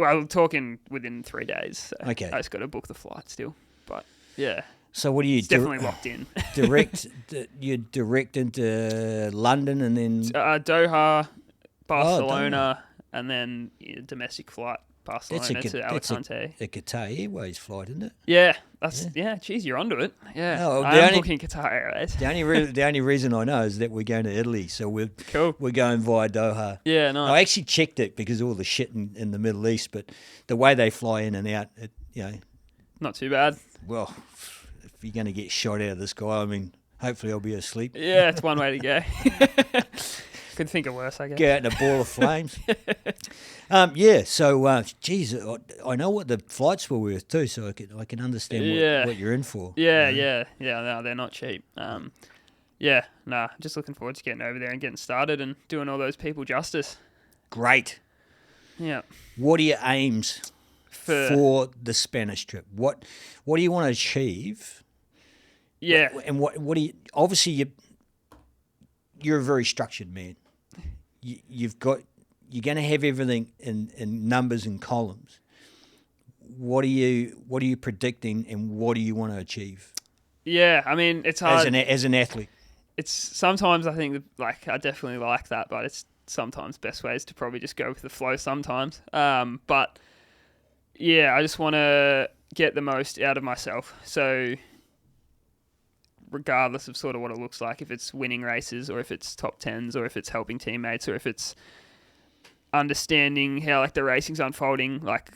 I'm talking within 3 days. So Okay. I just got to book the flight still. But, yeah, So what do you it's definitely locked in. You're direct into London and then... Doha, Barcelona, and then domestic flight, Barcelona to Alicante. a Qatar Airways flight, isn't it? Yeah, geez, you're onto it. Yeah, No, I am booking Qatar Airways. The only reason I know is that we're going to Italy, so we're going via Doha. Yeah, nice. I actually checked it because of all the shit in the Middle East, but the way they fly in and out, Not too bad. well, if you're going to get shot out of the sky, I mean, hopefully I'll be asleep. Yeah, it's one way to go. Could think of worse, I guess. Go out in a ball of flames. Geez, I know what the flights were worth too, so I can understand what you're in for. Yeah. No, they're not cheap. Just looking forward to getting over there and getting started and doing all those people justice. Great. Yeah. What are your aims for the Spanish trip? What do you want to achieve? Yeah. And what do you? Obviously, you're a very structured man. You're going to have everything in numbers and columns. What are you predicting, and what do you want to achieve? Yeah, I mean, it's hard. As an athlete. It's sometimes I think like I definitely like that, but it's sometimes best way is to probably just go with the flow sometimes. But yeah, I just want to get the most out of myself. So regardless of sort of what it looks like, if it's winning races or if it's top tens or if it's helping teammates or if it's understanding how like the racing's unfolding, like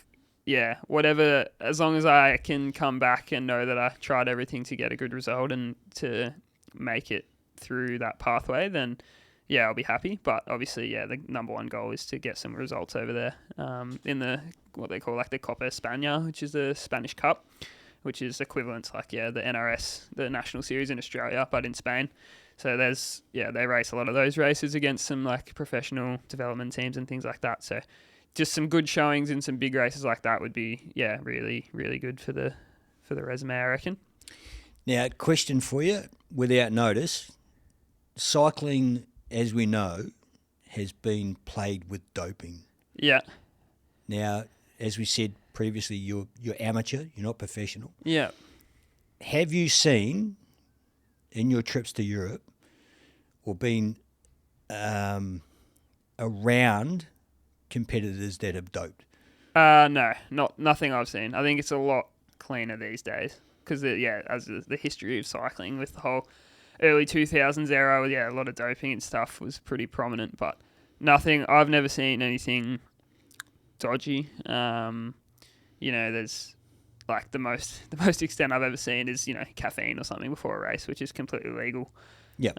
yeah, whatever, as long as I can come back and know that I tried everything to get a good result and to make it through that pathway, then yeah, I'll be happy. But obviously, yeah, the number one goal is to get some results over there in the what they call like the Copa España, which is the Spanish Cup, which is equivalent to like the NRS, the National Series in Australia, but in Spain. So they race a lot of those races against some like professional development teams and things like that. So just some good showings in some big races like that would be really really good for the resume, I reckon. Now, question for you, without notice, cycling, as we know, has been plagued with doping. Yeah. Now, as we said previously, you're amateur, you're not professional. Yeah. Have you seen in your trips to Europe or been around competitors that have doped? No, nothing I've seen. I think it's a lot cleaner these days because as the history of cycling with the whole early 2000s era, a lot of doping and stuff was pretty prominent, but nothing. I've never seen anything dodgy. There's like the most extent I've ever seen is caffeine or something before a race, which is completely legal. Yeah.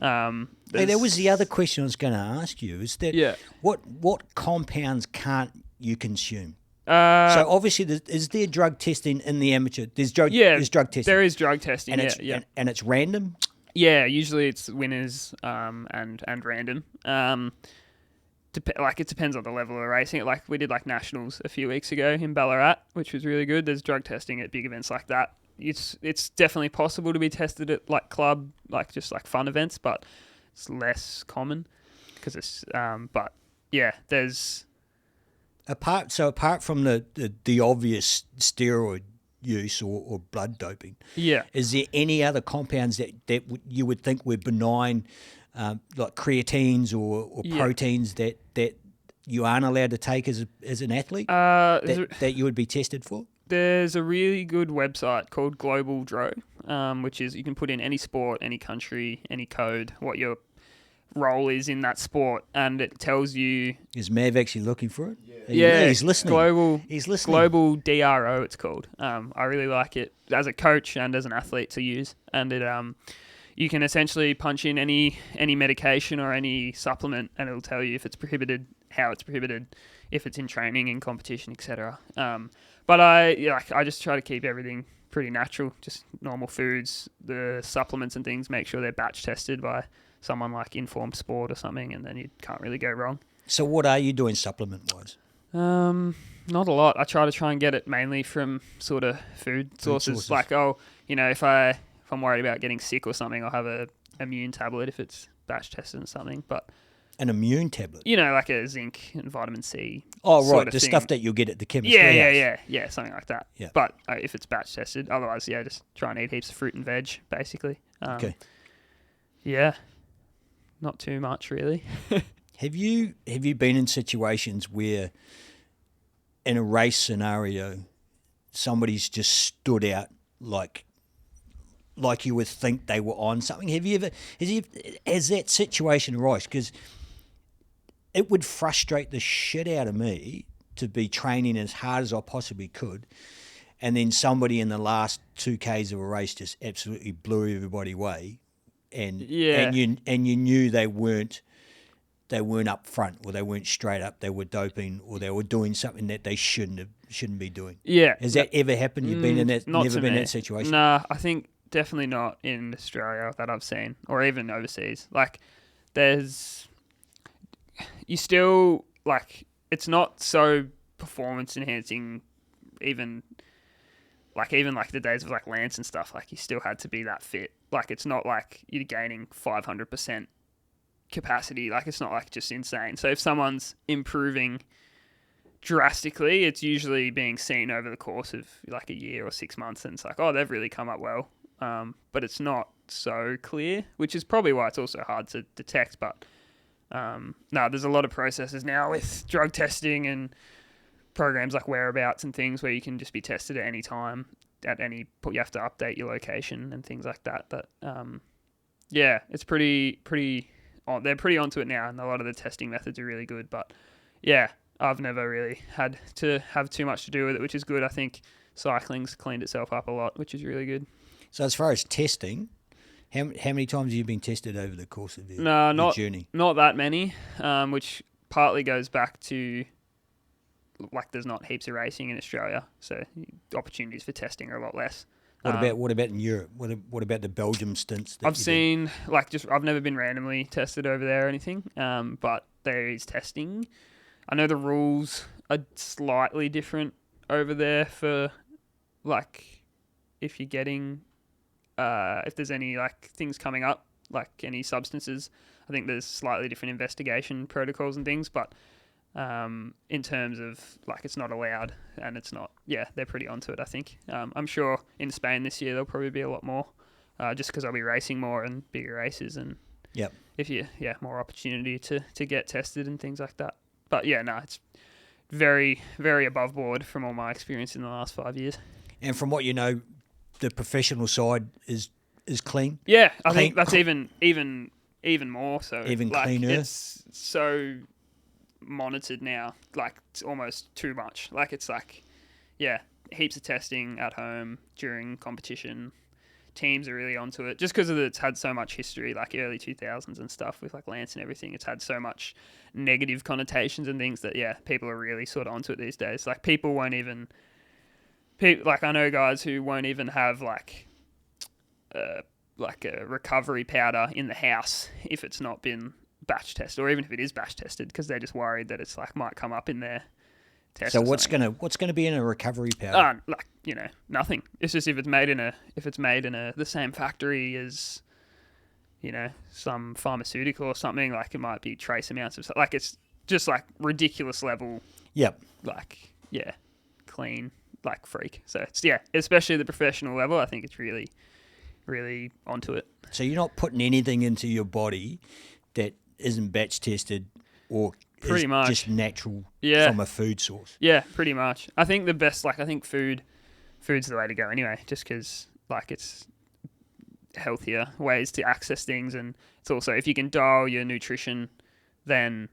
Hey, that was the other question I was going to ask you. Is that what compounds can't you consume? So obviously, is there drug testing in the amateur? There's drug testing. There is drug testing. And it's random. Yeah, usually it's winners and random. It depends on the level of racing. Like we did like nationals a few weeks ago in Ballarat, which was really good. There's drug testing at big events like that. It's definitely possible to be tested at like club, like just like fun events, but it's less common because it's. But yeah, there's. Apart from the obvious steroid use or blood doping, is there any other compounds that you would think were benign, like creatines or proteins that you aren't allowed to take as an athlete that you would be tested for? There's a really good website called Global Dro, which is you can put in any sport, any country, any code, what your role is in that sport, and it tells you. Is Mav actually looking for it? Yeah, he's listening. He's listening. Global DRO, it's called. I really like it as a coach and as an athlete to use, and it you can essentially punch in any medication or any supplement, and it'll tell you if it's prohibited, how it's prohibited, if it's in training, in competition, etc. But I just try to keep everything pretty natural, just normal foods, the supplements and things. Make sure they're batch tested by someone like Informed Sport or something, and then you can't really go wrong. So what are you doing supplement-wise? Not a lot. I try and get it mainly from sort of food sources. Like, if I'm worried about getting sick or something, I'll have a immune tablet if it's batch tested or something. But an immune tablet? Like a zinc and vitamin C. Oh, right, the stuff that you'll get at the chemist. Yeah, something like that. Yeah. But if it's batch tested, otherwise, just try and eat heaps of fruit and veg, basically. Okay. Yeah, not too much really. Have you been in situations where, in a race scenario, somebody's just stood out like you would think they were on something? Has that situation arisen? Because it would frustrate the shit out of me to be training as hard as I possibly could, and then somebody in the last 2Ks of a race just absolutely blew everybody away, and you knew they weren't up front, or they weren't straight up, they were doping, or they were doing something that they shouldn't be doing. Yeah. Has that ever happened? You've been in that, never been in that situation? Nah, I think definitely not in Australia that I've seen, or even overseas. Like, you still, like, it's not so performance enhancing even like the days of like Lance and stuff, like you still had to be that fit. Like it's not like you're gaining 500% capacity. Like it's not like just insane. So if someone's improving drastically, it's usually being seen over the course of like a year or 6 months, and it's like, oh, they've really come up well. But it's not so clear, which is probably why it's also hard to detect. But no, there's a lot of processes now with drug testing and programs like Whereabouts and things where you can just be tested at any time, you have to update your location and things like that. But yeah, it's pretty they're pretty onto it now, and a lot of the testing methods are really good. But yeah, I've never really had to have too much to do with it, which is good. I think cycling's cleaned itself up a lot, which is really good. So as far as testing, how many times have you been tested over the course of your journey? Not that many, which partly goes back to like there's not heaps of racing in Australia, so opportunities for testing are a lot less. What about in Europe? What about the Belgium stints? I've never been randomly tested over there or anything, but there is testing. I know the rules are slightly different over there for like if you're getting if there's any like things coming up, like any substances. I think there's slightly different investigation protocols and things, but in terms of like it's not allowed, and it's not, they're pretty onto it, I think. I'm sure in Spain this year there'll probably be a lot more, just because I'll be racing more and bigger races, and more opportunity to get tested and things like that. But it's very, very above board from all my experience in the last 5 years. And from what you know, the professional side is clean? Yeah, I think that's even more so. Even like, cleaner? It's so monitored now, like it's almost too much. Like it's like, heaps of testing at home during competition. Teams are really onto it just because it's had so much history, like early 2000s and stuff with like Lance and everything. It's had so much negative connotations and things that people are really sort of onto it these days. Like people won't even, like I know guys who won't even have like a recovery powder in the house if it's not been batch tested, or even if it is batch tested, because they're just worried that it's like might come up in their test. So what's gonna be in a recovery powder? Nothing. It's just if it's made in the same factory as some pharmaceutical or something, like it might be trace amounts of like it's just like ridiculous level. Yep. Like clean, like freak. So it's especially the professional level. I think it's really, really onto it. So you're not putting anything into your body that isn't batch tested or pretty much just natural from a food source. Yeah, pretty much. I think the best, I think food's the way to go anyway, just because it's healthier ways to access things, and it's also, if you can dial your nutrition, then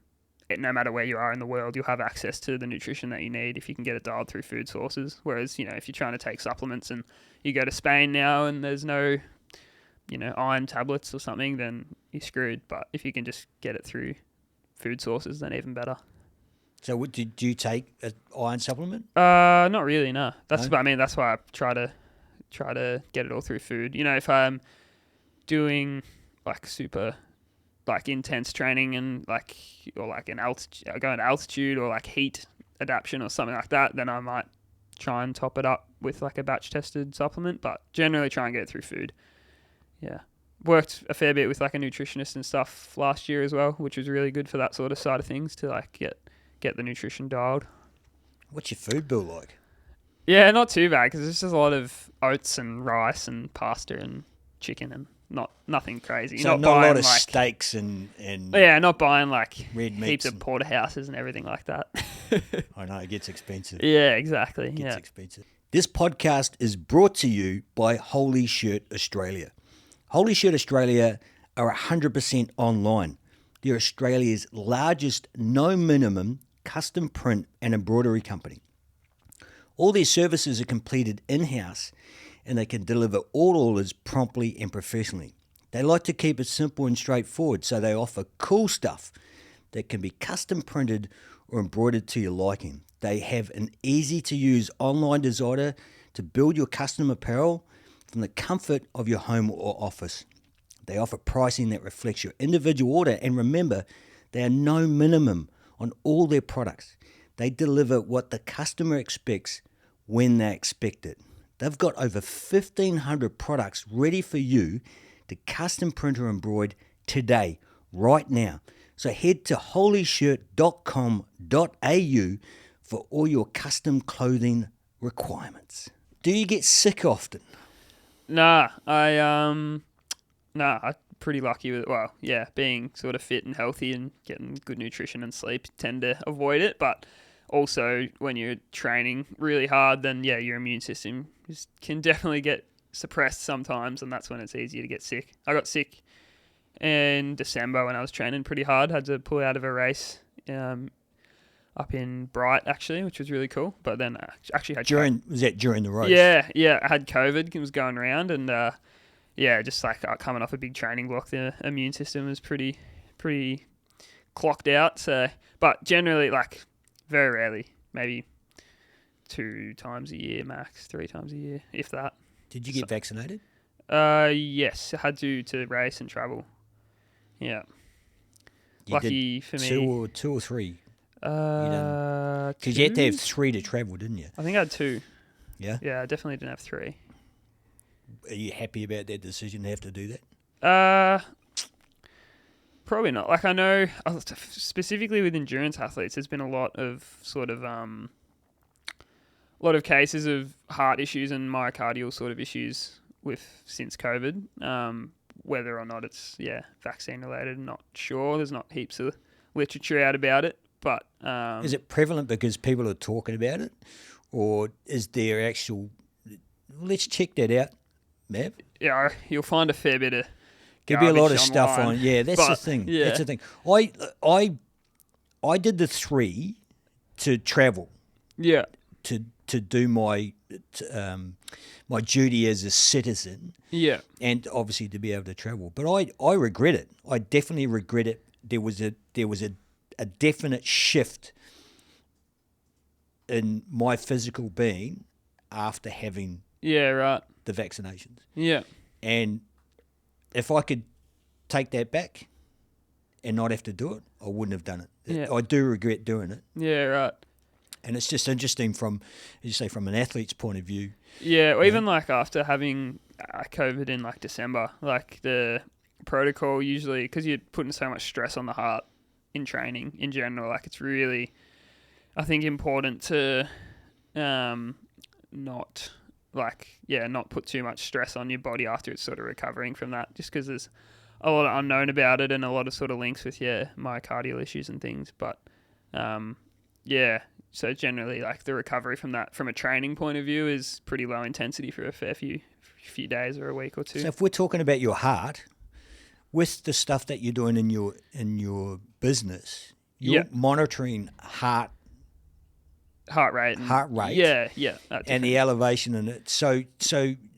no matter where you are in the world, you'll have access to the nutrition that you need if you can get it dialed through food sources. Whereas, if you're trying to take supplements and you go to Spain now and there's no, iron tablets or something, then you're screwed. But if you can just get it through food sources, then even better. So do you take an iron supplement? Not really, no. That's why I try to get it all through food. If I'm doing like super like intense training and going to altitude or like heat adaptation or something like that, then I might try and top it up with like a batch tested supplement, but generally try and get it through food. Yeah. Worked a fair bit with like a nutritionist and stuff last year as well, which was really good for that sort of side of things, to like get the nutrition dialed. What's your food bill like? Yeah, not too bad, because it's just a lot of oats and rice and pasta and chicken and nothing crazy. So not a lot of steaks and not buying like red heaps of porterhouses and everything like that. I know, it gets expensive. Yeah, exactly. It gets expensive. This podcast is brought to you by Holy Shirt Australia. Holy Shirt Australia are 100% online. They're Australia's largest no minimum custom print and embroidery company. All their services are completed in-house, and they can deliver all orders promptly and professionally. They like to keep it simple and straightforward, so they offer cool stuff that can be custom printed or embroidered to your liking. They have an easy-to-use online designer to build your custom apparel from the comfort of your home or office. They offer pricing that reflects your individual order, and remember, they are no minimum on all their products. They deliver what the customer expects when they expect it. They've got over 1,500 products ready for you to custom print or embroider today, right now. So head to holyshirt.com.au for all your custom clothing requirements. Do you get sick often? Nah, I'm pretty lucky with, well, yeah, being sort of fit and healthy and getting good nutrition and sleep, tend to avoid it. But also when you're training really hard, then yeah, your immune system can definitely get suppressed sometimes, and that's when it's easier to get sick. I got sick in December when I was training pretty hard. Had to pull out of a race up in Bright, actually, which was really cool. But then I actually had Was that during the race? Yeah, I had COVID. It was going around, and just like coming off a big training block, the immune system was pretty clocked out. So, but generally, like very rarely, maybe 2 times a year max, 3 times a year, if that. Did you get vaccinated? Yes, I had to race and travel. Yeah. Lucky for me. 2 or 3? Because you had to have 3 to travel, didn't you? I think I had 2. Yeah? Yeah, I definitely didn't have 3. Are you happy about that decision to have to do that? Probably not. Like I know, specifically with endurance athletes, there's been a lot of sort of cases of heart issues and myocardial sort of issues since COVID. Whether or not it's vaccine related, not sure. There's not heaps of literature out about it, but is it prevalent because people are talking about it, or is there actual? Let's check that out, Mav. Yeah, you'll find a fair bit of. There'll be a lot of online. stuff on. Yeah, that's the thing. Yeah. That's the thing. I did the 3 to travel. Yeah. To do my my duty as a citizen. Yeah. And obviously to be able to travel. But I regret it. I definitely regret it. There was a definite shift in my physical being after having right. the vaccinations. Yeah. And if I could take that back and not have to do it, I wouldn't have done it. Yeah. I do regret doing it. Yeah, right. And it's just interesting from an athlete's point of view. Yeah, or even like after having COVID in like December, like the protocol usually, because you're putting so much stress on the heart in training in general, like it's really, I think, important to not put too much stress on your body after it's sort of recovering from that, just because there's a lot of unknown about it and a lot of sort of links with myocardial issues and things. But so generally like the recovery from that from a training point of view is pretty low intensity for a fair few days or a week or 2. So if we're talking about your heart, with the stuff that you're doing in your business, you're monitoring heart rate. Yeah. And the elevation in it. So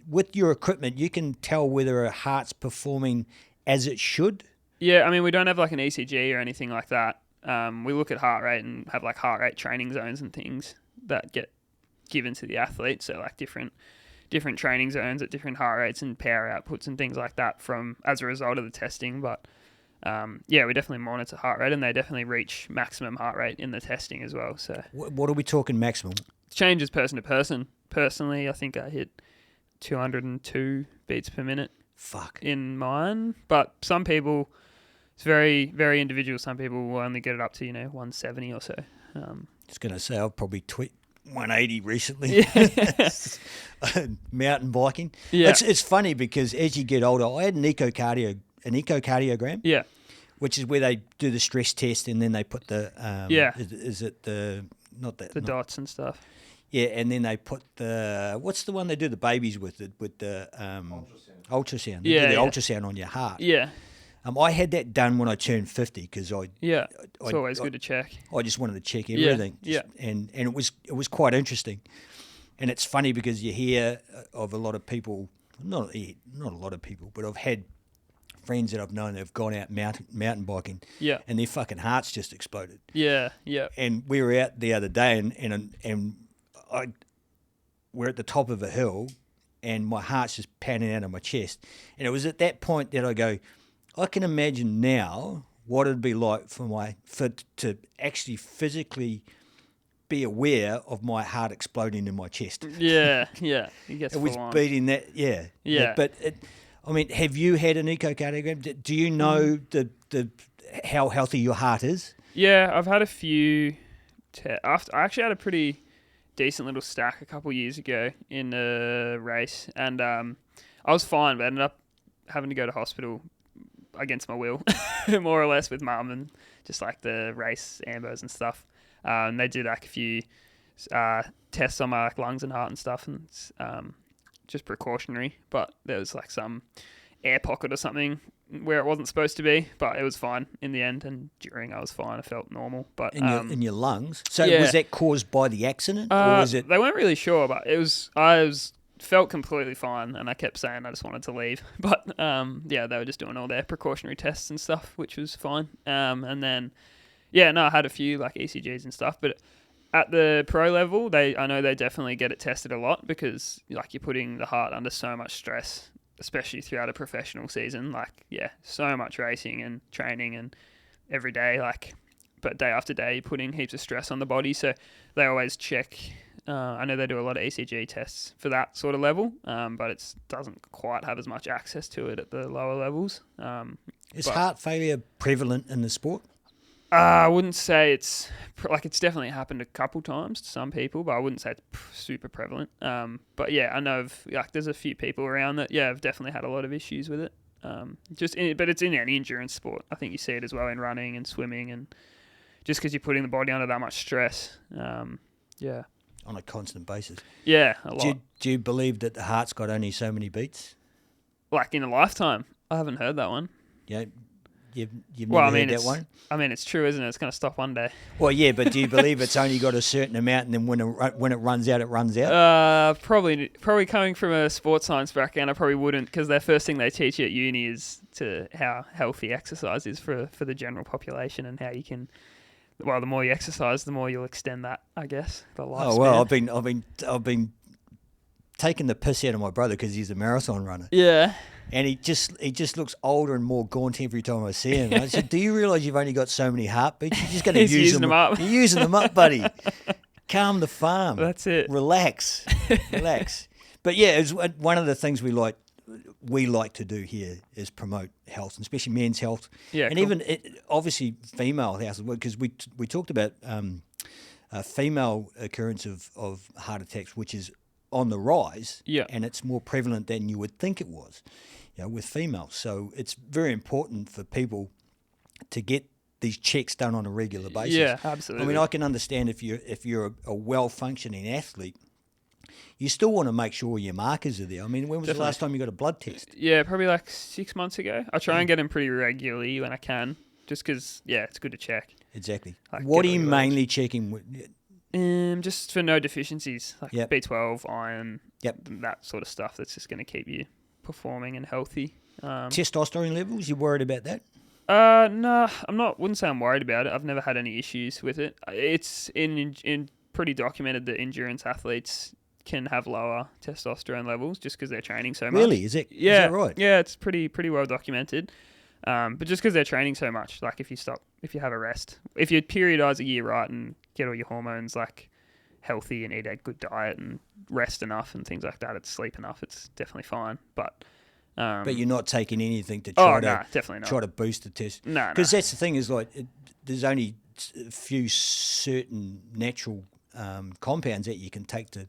with your equipment, you can tell whether a heart's performing as it should. Yeah, I mean, we don't have like an ECG or anything like that. We look at heart rate and have like heart rate training zones and things that get given to the athlete. So like different training zones at different heart rates and power outputs and things like that as a result of the testing. But we definitely monitor heart rate, and they definitely reach maximum heart rate in the testing as well. So what are we talking maximum? It changes person to person. Personally, I think I hit 202 beats per minute. Fuck. In mine, but some people, it's very, very individual. Some people will only get it up to 170 or so. I was going to say I've probably tweaked 180 recently. Mountain biking. Yeah. It's funny because as you get older, I had an echocardiogram. Yeah. Which is where they do the stress test and then they put the is it the dots and stuff. Yeah, and then they put what's the one they do the babies with the ultrasound. They do the ultrasound on your heart. Yeah. I had that done when I turned 50 because it's always good to check. I just wanted to check everything. Yeah. And it was quite interesting. And it's funny because you hear of a lot of people, not a lot of people, but I've had friends that I've known that have gone out mountain biking. Yeah. And their fucking hearts just exploded. Yeah. Yeah. And we were out the other day and we're at the top of a hill and my heart's just pounding out of my chest. And it was at that point that I go, I can imagine now what it'd be like to actually physically be aware of my heart exploding in my chest. Yeah. He gets It was full on. beating that, yeah. Yeah. But I mean, have you had an echocardiogram? Do you know the how healthy your heart is? Yeah, I've had a few. I actually had a pretty decent little stack a couple years ago in a race, and I was fine, but I ended up having to go to hospital against my will, more or less, with mum and just like the race ambos and stuff. And they did like a few tests on my like lungs and heart and stuff, and it's just precautionary. But there was like some air pocket or something where it wasn't supposed to be, but it was fine in the end. And during, I was fine. I felt normal. But In your lungs. So yeah. was that caused by the accident, or was it? They weren't really sure, but it was. Felt completely fine, and I kept saying I just wanted to leave. But yeah, they were just doing all their precautionary tests and stuff, which was fine. And then I had a few like ECGs and stuff, but at the pro level, I know they definitely get it tested a lot, because like you're putting the heart under so much stress, especially throughout a professional season. Like, yeah, so much racing and training and every day, like, but day after day, you're putting heaps of stress on the body. So they always check. I know they do a lot of ECG tests for that sort of level, but it doesn't quite have as much access to it at the lower levels. Is heart failure prevalent in the sport? I wouldn't say it's definitely happened a couple times to some people, but I wouldn't say it's super prevalent. But yeah, I know there's a few people around that have definitely had a lot of issues with it. But it's in any endurance sport. I think you see it as well in running and swimming, and just because you're putting the body under that much stress. Yeah. On a constant basis. Yeah, a lot. Do you believe that the heart's got only so many beats? Like in a lifetime? I haven't heard that one. Yeah, you've never heard that one? I mean, it's true, isn't it? It's going to stop one day. Well, yeah, but do you believe it's only got a certain amount, and then when it runs out, it runs out? Probably coming from a sports science background, I probably wouldn't, because the first thing they teach you at uni is how healthy exercise is for the general population, and how you can. Well, the more you exercise, the more you'll extend that, I guess, the lifespan. Oh well, I've been taking the piss out of my brother because he's a marathon runner. Yeah. And he just looks older and more gaunt every time I see him. I said, "Do you realise you've only got so many heartbeats? You're just going to use using them up. You're using them up, buddy. Calm the farm. That's it. Relax. But yeah, it's one of the things we like to do here is promote health, and especially men's health, and cool. Even obviously female health, because we talked about female occurrence of heart attacks, which is on the rise, and it's more prevalent than you would think it was, with females. So it's very important for people to get these checks done on a regular basis. Yeah, absolutely. I mean, I can understand if you're a well-functioning athlete, you still want to make sure your markers are there. I mean, when was the last time you got a blood test? Yeah, probably like 6 months ago. I try and get them pretty regularly when I can, just because, it's good to check. Exactly. Like, what are you mainly checking? Just for no deficiencies, like B12, iron, Yep. that sort of stuff that's just going to keep you performing and healthy. Testosterone levels, you worried about that? No, wouldn't say I'm worried about it. I've never had any issues with it. It's in pretty documented that endurance athletes can have lower testosterone levels just because they're training so much. Really? Is that right? Yeah, it's pretty well documented. But just because they're training so much, like if you have a rest, if you periodize a year right and get all your hormones like healthy and eat a good diet and rest enough and things like that, it's sleep enough, it's definitely fine. But you're not taking anything to try definitely not. Try to boost the test. No, because that's the thing is there's only a few certain natural compounds that you can take to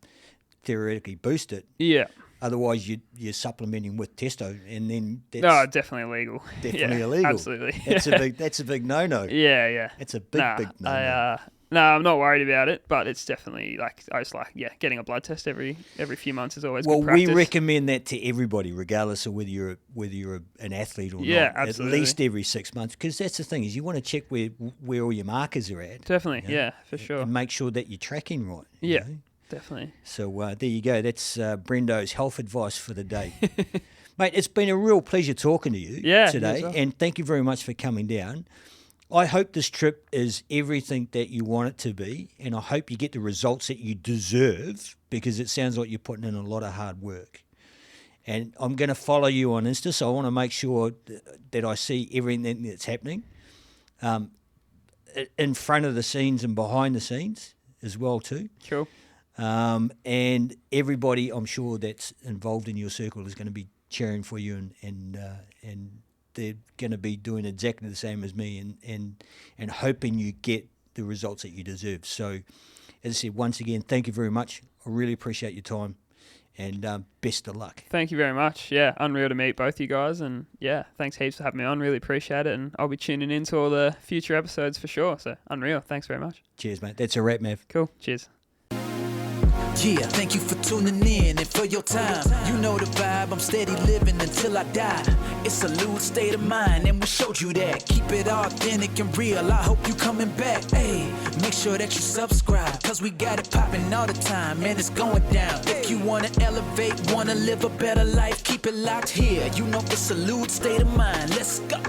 theoretically boost it. Yeah. Otherwise, you're supplementing with testo, and then that's definitely illegal. Definitely illegal. Absolutely. That's a big no-no. Yeah. It's a big no-no. No, I'm not worried about it, but it's definitely getting a blood test every few months is always good practice. We recommend that to everybody, regardless of whether you're an athlete or not. Absolutely. At least every 6 months, because that's the thing is you want to check where all your markers are at. Definitely, for sure. And make sure that you're tracking right. Yeah. Definitely. So there you go. That's Brendo's health advice for the day. Mate, it's been a real pleasure talking to you today, well. And thank you very much for coming down. I hope this trip is everything that you want it to be, and I hope you get the results that you deserve, because it sounds like you're putting in a lot of hard work. And I'm going to follow you on Insta, so I want to make sure that I see everything that's happening in front of the scenes and behind the scenes. as well too. Cool. And everybody, I'm sure, that's involved in your circle is going to be cheering for you, and they're going to be doing exactly the same as me, and hoping you get the results that you deserve. So, as I said, once again, thank you very much. I really appreciate your time, and best of luck. Thank you very much. Yeah, unreal to meet both you guys, and yeah, thanks heaps for having me on. Really appreciate it, and I'll be tuning into all the future episodes for sure. So, unreal. Thanks very much. Cheers, mate. That's a wrap, Mav. Cool. Cheers. Yeah, thank you for tuning in and for your time. You know the vibe, I'm steady living until I die. It's a loose state of mind, and we showed you that. Keep it authentic and real, I hope you coming back. Hey, make sure that you subscribe, cause we got it popping all the time, and it's going down. If you wanna elevate, wanna live a better life, keep it locked here. You know it's a loose state of mind, let's go.